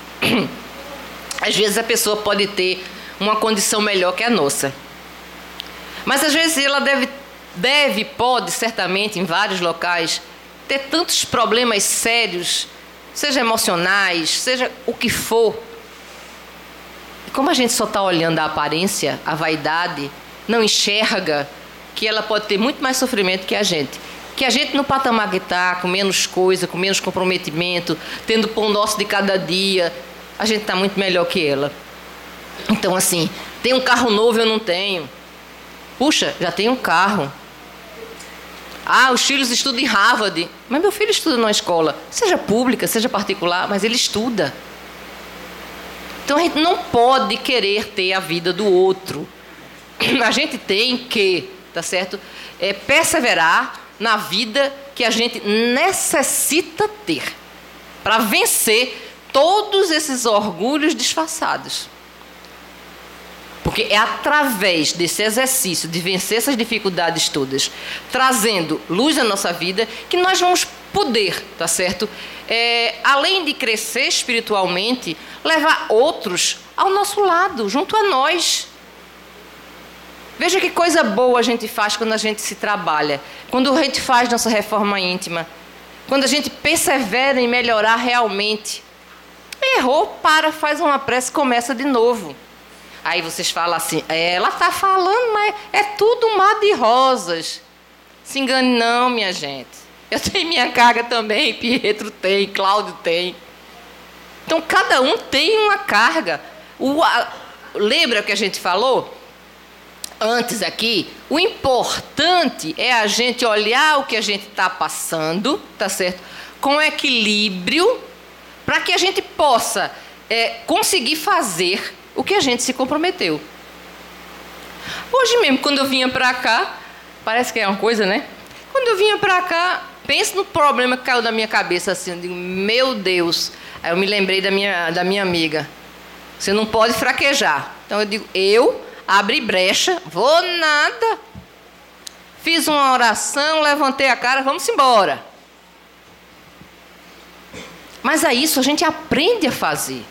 Às vezes a pessoa pode ter uma condição melhor que a nossa. Mas às vezes ela pode, certamente, em vários locais, ter tantos problemas sérios, seja emocionais, seja o que for. E como a gente só está olhando a aparência, a vaidade, não enxerga que ela pode ter muito mais sofrimento que a gente. Que a gente no patamar que está, com menos coisa, com menos comprometimento, tendo o pão nosso de cada dia, a gente está muito melhor que ela. Então, assim, tem um carro novo, eu não tenho. Puxa, já tenho um carro. Os filhos estudam em Harvard. Mas meu filho estuda numa escola, seja pública, seja particular, mas ele estuda. Então, a gente não pode querer ter a vida do outro. A gente tem que, tá certo? Perseverar na vida que a gente necessita ter para vencer todos esses orgulhos disfarçados. Porque é através desse exercício de vencer essas dificuldades todas, trazendo luz à nossa vida, que nós vamos poder, tá certo? Além de crescer espiritualmente, levar outros ao nosso lado, junto a nós. Veja que coisa boa a gente faz quando a gente se trabalha, quando a gente faz nossa reforma íntima, quando a gente persevera em melhorar realmente. Errou, faz uma prece e começa de novo. Aí vocês falam assim, ela está falando, mas é tudo um mar de rosas. Se engane não, minha gente. Eu tenho minha carga também, Pietro tem, Cláudio tem. Então, cada um tem uma carga. Lembra o que a gente falou antes aqui? O importante é a gente olhar o que a gente está passando, tá certo? Com equilíbrio, para que a gente possa conseguir fazer o que a gente se comprometeu. Hoje mesmo, quando eu vinha para cá, parece que é uma coisa, né? Quando eu vinha para cá, pensa no problema que caiu na minha cabeça, assim, eu digo, meu Deus. Aí eu me lembrei da minha amiga. Você não pode fraquejar. Então eu digo, eu abri brecha, vou nada. Fiz uma oração, levantei a cara, vamos embora. Mas a isso a gente aprende a fazer.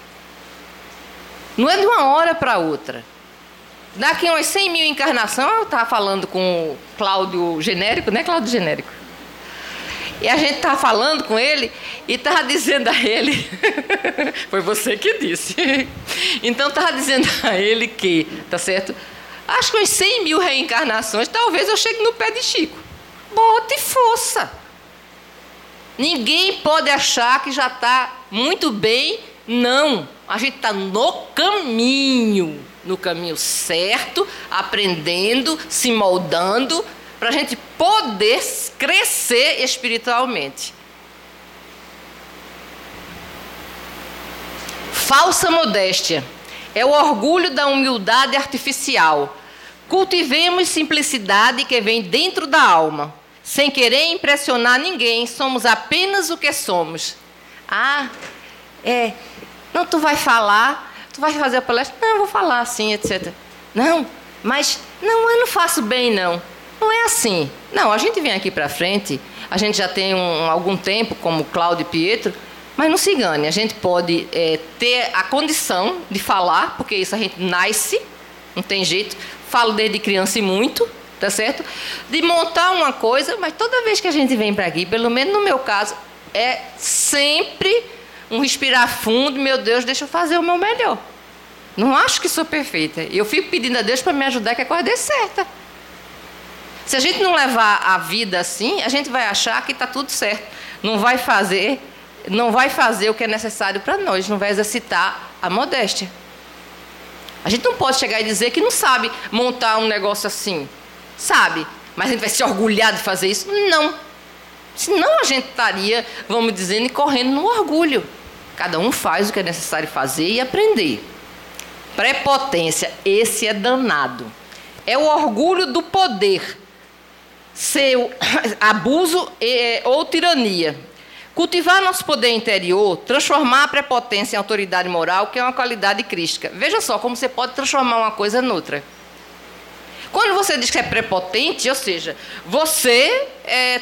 Não é de uma hora para outra. Daqui a umas 100 mil encarnações, eu estava falando com o Cláudio Genérico, né, Cláudio Genérico? E a gente estava falando com ele e estava dizendo a ele... Foi você que disse. Então, estava dizendo a ele que, tá certo? Acho que uns 100 mil reencarnações, talvez eu chegue no pé de Chico. Bote força. Ninguém pode achar que já está muito bem. Não. A gente está no caminho certo, aprendendo, se moldando, para a gente poder crescer espiritualmente. Falsa modéstia é o orgulho da humildade artificial. Cultivemos simplicidade que vem dentro da alma. Sem querer impressionar ninguém, somos apenas o que somos. Não, tu vai falar, tu vai fazer a palestra? Não, eu vou falar assim, etc. Não, mas não, eu não faço bem, não. Não é assim. Não, a gente vem aqui para frente, a gente já tem algum tempo, como Cláudio e Pietro, mas não se engane, a gente pode ter a condição de falar, porque isso a gente nasce, não tem jeito, falo desde criança e muito, tá certo? De montar uma coisa, mas toda vez que a gente vem para aqui, pelo menos no meu caso, é sempre um respirar fundo, meu Deus, deixa eu fazer o meu melhor. Não acho que sou perfeita. Eu fico pedindo a Deus para me ajudar que a coisa dê certa. Se a gente não levar a vida assim, a gente vai achar que está tudo certo. Não vai fazer o que é necessário para nós, não vai exercitar a modéstia. A gente não pode chegar e dizer que não sabe montar um negócio assim. Sabe, mas a gente vai se orgulhar de fazer isso? Não. Senão a gente estaria, vamos dizer, correndo no orgulho. Cada um faz o que é necessário fazer e aprender. Prepotência, esse é danado. É o orgulho do poder, seu abuso ou tirania. Cultivar nosso poder interior, transformar a prepotência em autoridade moral, que é uma qualidade crística. Veja só como você pode transformar uma coisa noutra. Quando você diz que é prepotente, ou seja, você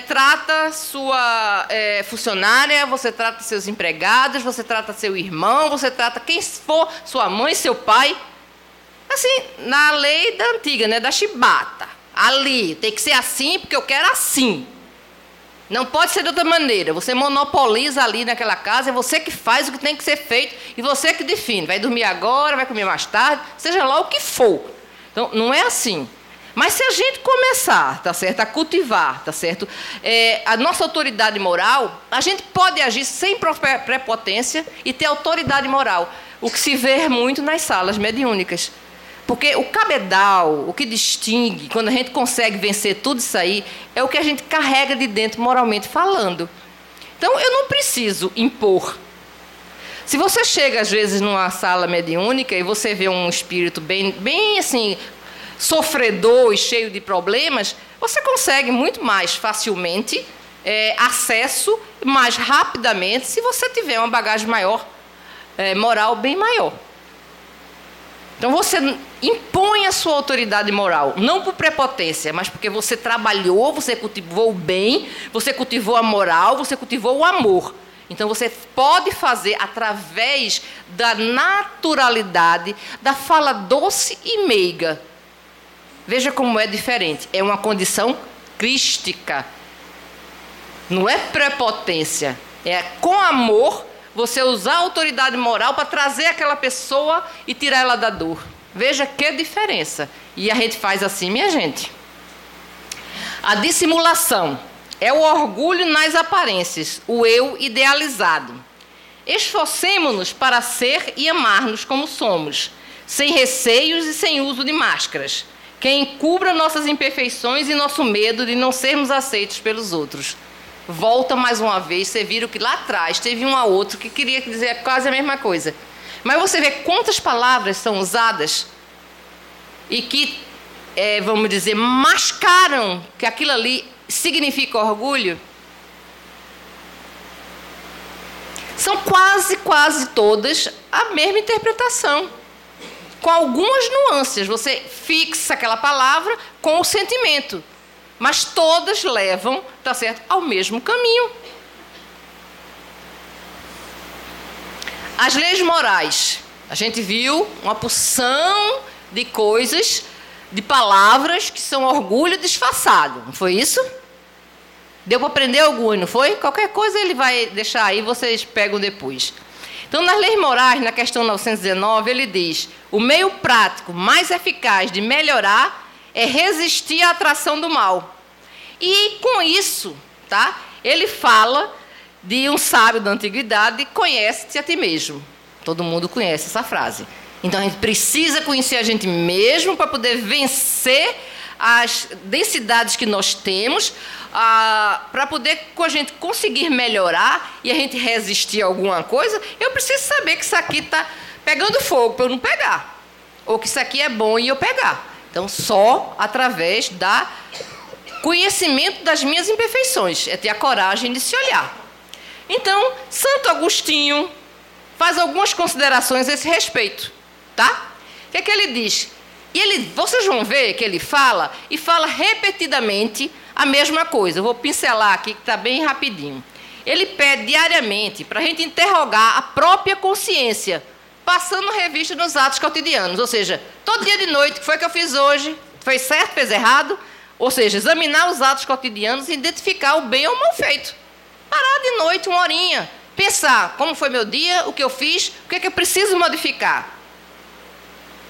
trata sua funcionária, você trata seus empregados, você trata seu irmão, você trata quem for, sua mãe, seu pai, assim, na lei da antiga, né, da chibata. Ali, tem que ser assim porque eu quero assim. Não pode ser de outra maneira. Você monopoliza ali naquela casa, é você que faz o que tem que ser feito e você que define. Vai dormir agora, vai comer mais tarde, seja lá o que for. Então, não é assim. Mas se a gente começar, tá certo, a cultivar, tá certo, a nossa autoridade moral, a gente pode agir sem prepotência e ter autoridade moral. O que se vê muito nas salas mediúnicas. Porque o cabedal, o que distingue, quando a gente consegue vencer tudo isso aí, é o que a gente carrega de dentro moralmente falando. Então, eu não preciso impor. Se você chega, às vezes, numa sala mediúnica e você vê um espírito bem assim, sofredor e cheio de problemas, você consegue muito mais facilmente acesso, mais rapidamente, se você tiver uma bagagem maior, moral bem maior. Então, você impõe a sua autoridade moral, não por prepotência, mas porque você trabalhou, você cultivou o bem, você cultivou a moral, você cultivou o amor. Então, você pode fazer através da naturalidade, da fala doce e meiga. Veja como é diferente. É uma condição crística. Não é prepotência. É com amor você usar a autoridade moral para trazer aquela pessoa e tirar ela da dor. Veja que diferença. E a gente faz assim, minha gente. A dissimulação é o orgulho nas aparências, o eu idealizado. Esforcemo-nos para ser e amar-nos como somos, sem receios e sem uso de máscaras, que encubra nossas imperfeições e nosso medo de não sermos aceitos pelos outros. Volta mais uma vez, você vira que lá atrás teve um a outro que queria dizer quase a mesma coisa. Mas você vê quantas palavras são usadas e que, vamos dizer, mascaram que aquilo ali significa orgulho. São quase todas a mesma interpretação, com algumas nuances. Você fixa aquela palavra com o sentimento, mas todas levam, tá certo, ao mesmo caminho. As leis morais. A gente viu uma porção de coisas, de palavras que são orgulho disfarçado. Não foi isso? Deu para aprender alguns, não foi? Qualquer coisa ele vai deixar aí, vocês pegam depois. Então, nas leis morais, na questão 919, ele diz: o meio prático mais eficaz de melhorar é resistir à atração do mal. E com isso, tá? Ele fala de um sábio da antiguidade: conhece-te a ti mesmo. Todo mundo conhece essa frase. Então, a gente precisa conhecer a gente mesmo para poder vencer as densidades que nós temos, para poder a gente conseguir melhorar e a gente resistir a alguma coisa. Eu preciso saber que isso aqui está pegando fogo para eu não pegar, ou que isso aqui é bom e eu pegar. Então, só através do conhecimento das minhas imperfeições, é ter a coragem de se olhar. Então, Santo Agostinho faz algumas considerações a esse respeito, tá? O que é que ele diz? E vocês vão ver que ele fala, e fala repetidamente a mesma coisa. Eu vou pincelar aqui, que está bem rapidinho. Ele pede diariamente para a gente interrogar a própria consciência, passando revista nos atos cotidianos. Ou seja, todo dia de noite, o que foi que eu fiz hoje? Fez certo, fez errado? Ou seja, examinar os atos cotidianos e identificar o bem ou o mal feito. Parar de noite, 1 horinha, pensar como foi meu dia, o que eu fiz, o que é que eu preciso modificar,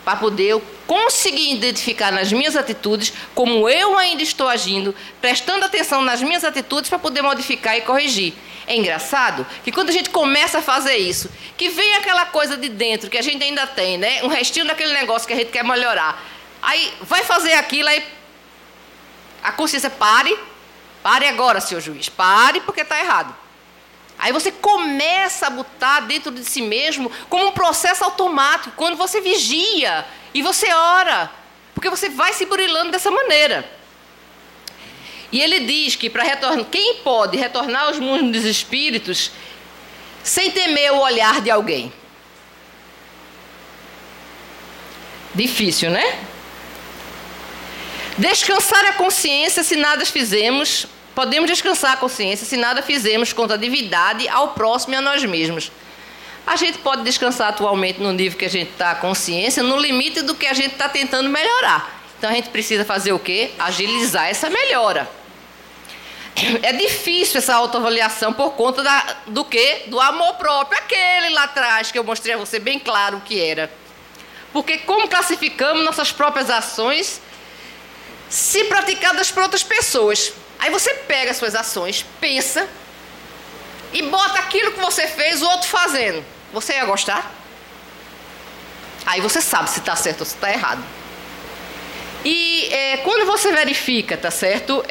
para poder eu conseguir identificar nas minhas atitudes como eu ainda estou agindo, prestando atenção nas minhas atitudes para poder modificar e corrigir. É engraçado que quando a gente começa a fazer isso, que vem aquela coisa de dentro que a gente ainda tem, né? Um restinho daquele negócio que a gente quer melhorar. Aí vai fazer aquilo, aí a consciência pare agora, seu juiz, pare porque está errado. Aí você começa a botar dentro de si mesmo como um processo automático, quando você vigia e você ora, porque você vai se burilando dessa maneira. E ele diz que para retornar, quem pode retornar aos mundos dos espíritos sem temer o olhar de alguém? Difícil, né? Descansar a consciência se nada fizemos. Podemos descansar a consciência se nada fizemos contra a divindade, ao próximo e a nós mesmos. A gente pode descansar atualmente no nível que a gente está, a consciência, no limite do que a gente está tentando melhorar. Então a gente precisa fazer o quê? Agilizar essa melhora. É difícil essa autoavaliação por conta do quê? Do amor próprio, aquele lá atrás que eu mostrei a você bem claro o que era. Porque como classificamos nossas próprias ações se praticadas por outras pessoas? Aí você pega as suas ações, pensa e bota aquilo que você fez o outro fazendo. Você ia gostar? Aí você sabe se está certo ou se está errado. E quando você verifica, tá certo?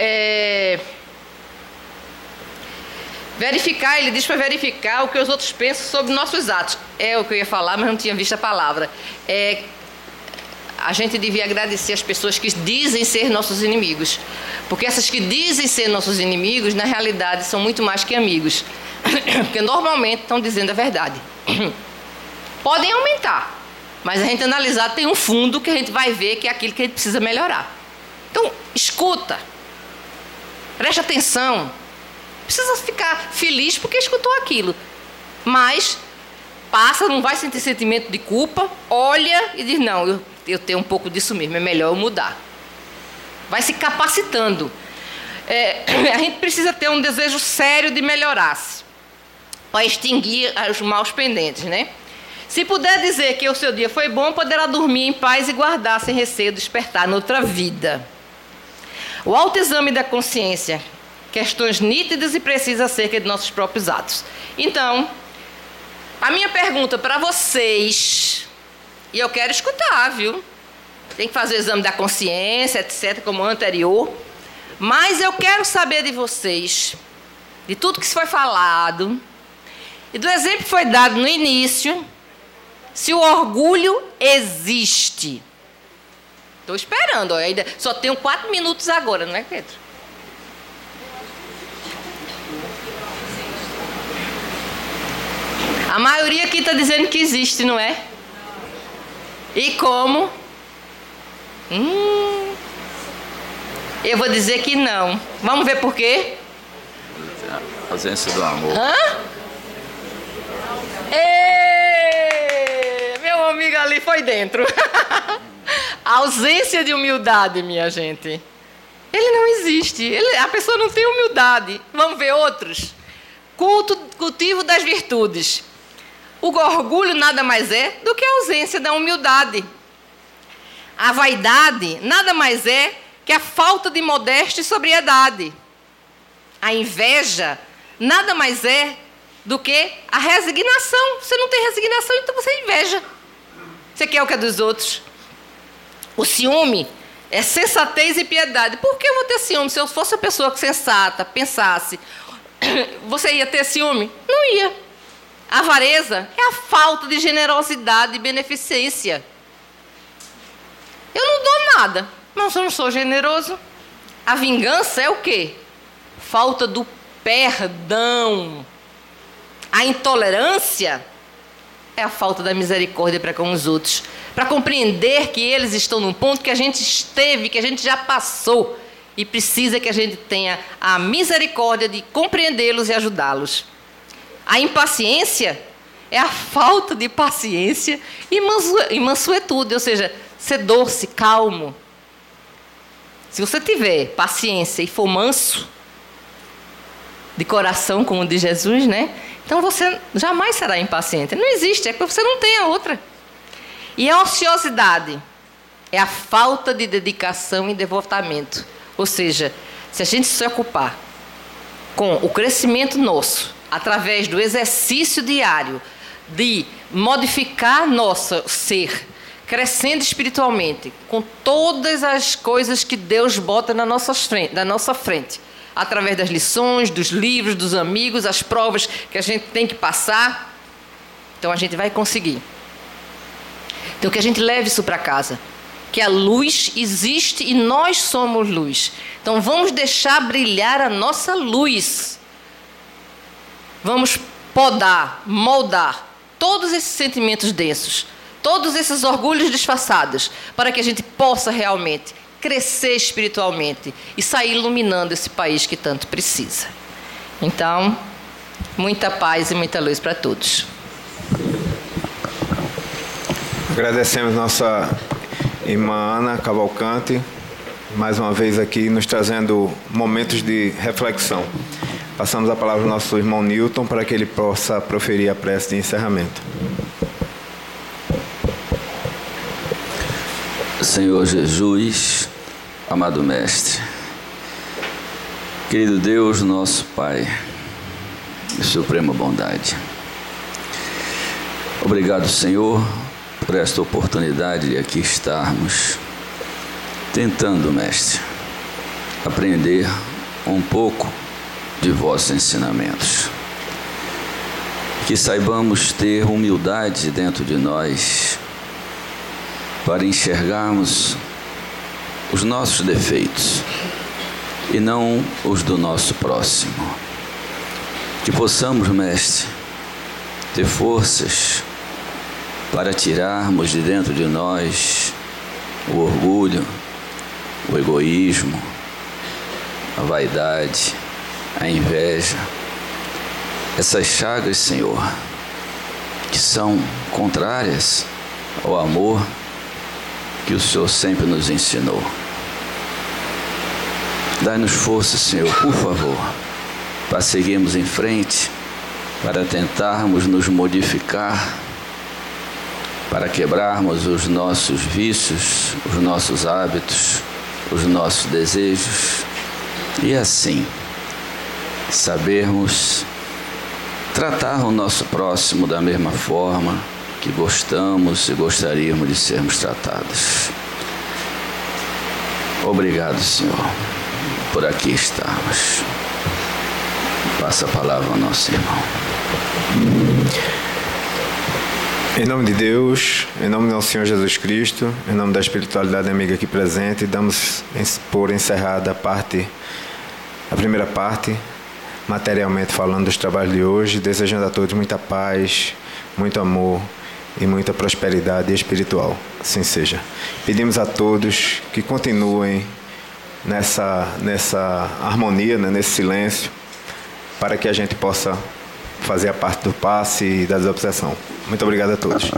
Verificar, ele diz para verificar o que os outros pensam sobre nossos atos. É o que eu ia falar, mas não tinha visto a palavra. A gente devia agradecer as pessoas que dizem ser nossos inimigos. Porque essas que dizem ser nossos inimigos, na realidade, são muito mais que amigos. Porque normalmente estão dizendo a verdade. Podem aumentar, mas a gente analisar tem um fundo que a gente vai ver que é aquilo que a gente precisa melhorar. Então, escuta. Preste atenção. Precisa ficar feliz porque escutou aquilo. Mas passa, não vai sentir sentimento de culpa, olha e diz, não, eu tenho um pouco disso mesmo, é melhor eu mudar. Vai se capacitando. A gente precisa ter um desejo sério de melhorar-se, para extinguir os maus pendentes, né? Se puder dizer que o seu dia foi bom, poderá dormir em paz e guardar sem receio de despertar noutra vida. O autoexame da consciência, questões nítidas e precisas acerca de nossos próprios atos. Então, a minha pergunta para vocês, e eu quero escutar, viu? Tem que fazer o exame da consciência, etc., como o anterior. Mas eu quero saber de vocês, de tudo que foi falado, e do exemplo que foi dado no início, se o orgulho existe. Estou esperando, ainda só tenho 4 minutos agora, não é, Pedro? A maioria aqui está dizendo que existe, não é? E como? Eu vou dizer que não. Vamos ver por quê? A ausência do amor. Hã? Meu amigo ali foi dentro. A ausência de humildade, minha gente. Ele não existe. A pessoa não tem humildade. Vamos ver outros. Cultivo das virtudes. O orgulho nada mais é do que a ausência da humildade. A vaidade nada mais é que a falta de modéstia e sobriedade. A inveja nada mais é do que a resignação. Você não tem resignação, então você inveja. Você quer o que é dos outros. O ciúme é sensatez e piedade. Por que eu vou ter ciúme? Se eu fosse uma pessoa sensata, pensasse, você ia ter ciúme? Não ia. A avareza é a falta de generosidade e beneficência. Eu não dou nada, mas eu não sou generoso. A vingança é o quê? Falta do perdão. A intolerância é a falta da misericórdia para com os outros. Para compreender que eles estão num ponto que a gente esteve, que a gente já passou. E precisa que a gente tenha a misericórdia de compreendê-los e ajudá-los. A impaciência é a falta de paciência e mansuetude, ou seja, ser doce, calmo. Se você tiver paciência e for manso, de coração, como diz Jesus, né? Então você jamais será impaciente. Não existe, é porque você não tem a outra. E a ociosidade é a falta de dedicação e devotamento. Ou seja, se a gente se ocupar com o crescimento nosso, através do exercício diário, de modificar nosso ser, crescendo espiritualmente, com todas as coisas que Deus bota na nossa frente, através das lições, dos livros, dos amigos, as provas que a gente tem que passar, então a gente vai conseguir. Então que a gente leve isso para casa, que a luz existe e nós somos luz. Então vamos deixar brilhar a nossa luz. Vamos podar, moldar todos esses sentimentos densos, todos esses orgulhos disfarçados, para que a gente possa realmente crescer espiritualmente e sair iluminando esse país que tanto precisa. Então, muita paz e muita luz para todos. Agradecemos nossa irmã Ana Cavalcante, mais uma vez aqui nos trazendo momentos de reflexão. Passamos a palavra ao nosso irmão Newton para que ele possa proferir a prece de encerramento. Senhor Jesus, amado Mestre, querido Deus, nosso Pai, de suprema bondade. Obrigado, Senhor, por esta oportunidade de aqui estarmos tentando, Mestre, aprender um pouco de vossos ensinamentos. Que saibamos ter humildade dentro de nós para enxergarmos os nossos defeitos e não os do nosso próximo. Que possamos, Mestre, ter forças para tirarmos de dentro de nós o orgulho, o egoísmo, a vaidade, a inveja, essas chagas, Senhor, que são contrárias ao amor que o Senhor sempre nos ensinou. Dai-nos força, Senhor, por favor, para seguirmos em frente, para tentarmos nos modificar, para quebrarmos os nossos vícios, os nossos hábitos, os nossos desejos, e assim sabermos tratar o nosso próximo da mesma forma que gostamos e gostaríamos de sermos tratados. Obrigado, Senhor, por aqui estarmos. Passa a palavra ao nosso irmão. Em nome de Deus, em nome do nosso Senhor Jesus Cristo, em nome da espiritualidade amiga aqui presente, damos por encerrada a primeira parte, materialmente falando dos trabalhos de hoje, desejando a todos muita paz, muito amor e muita prosperidade espiritual. Assim seja. Pedimos a todos que continuem nessa harmonia, né, nesse silêncio, para que a gente possa fazer a parte do passe e da desobsessão. Muito obrigado a todos.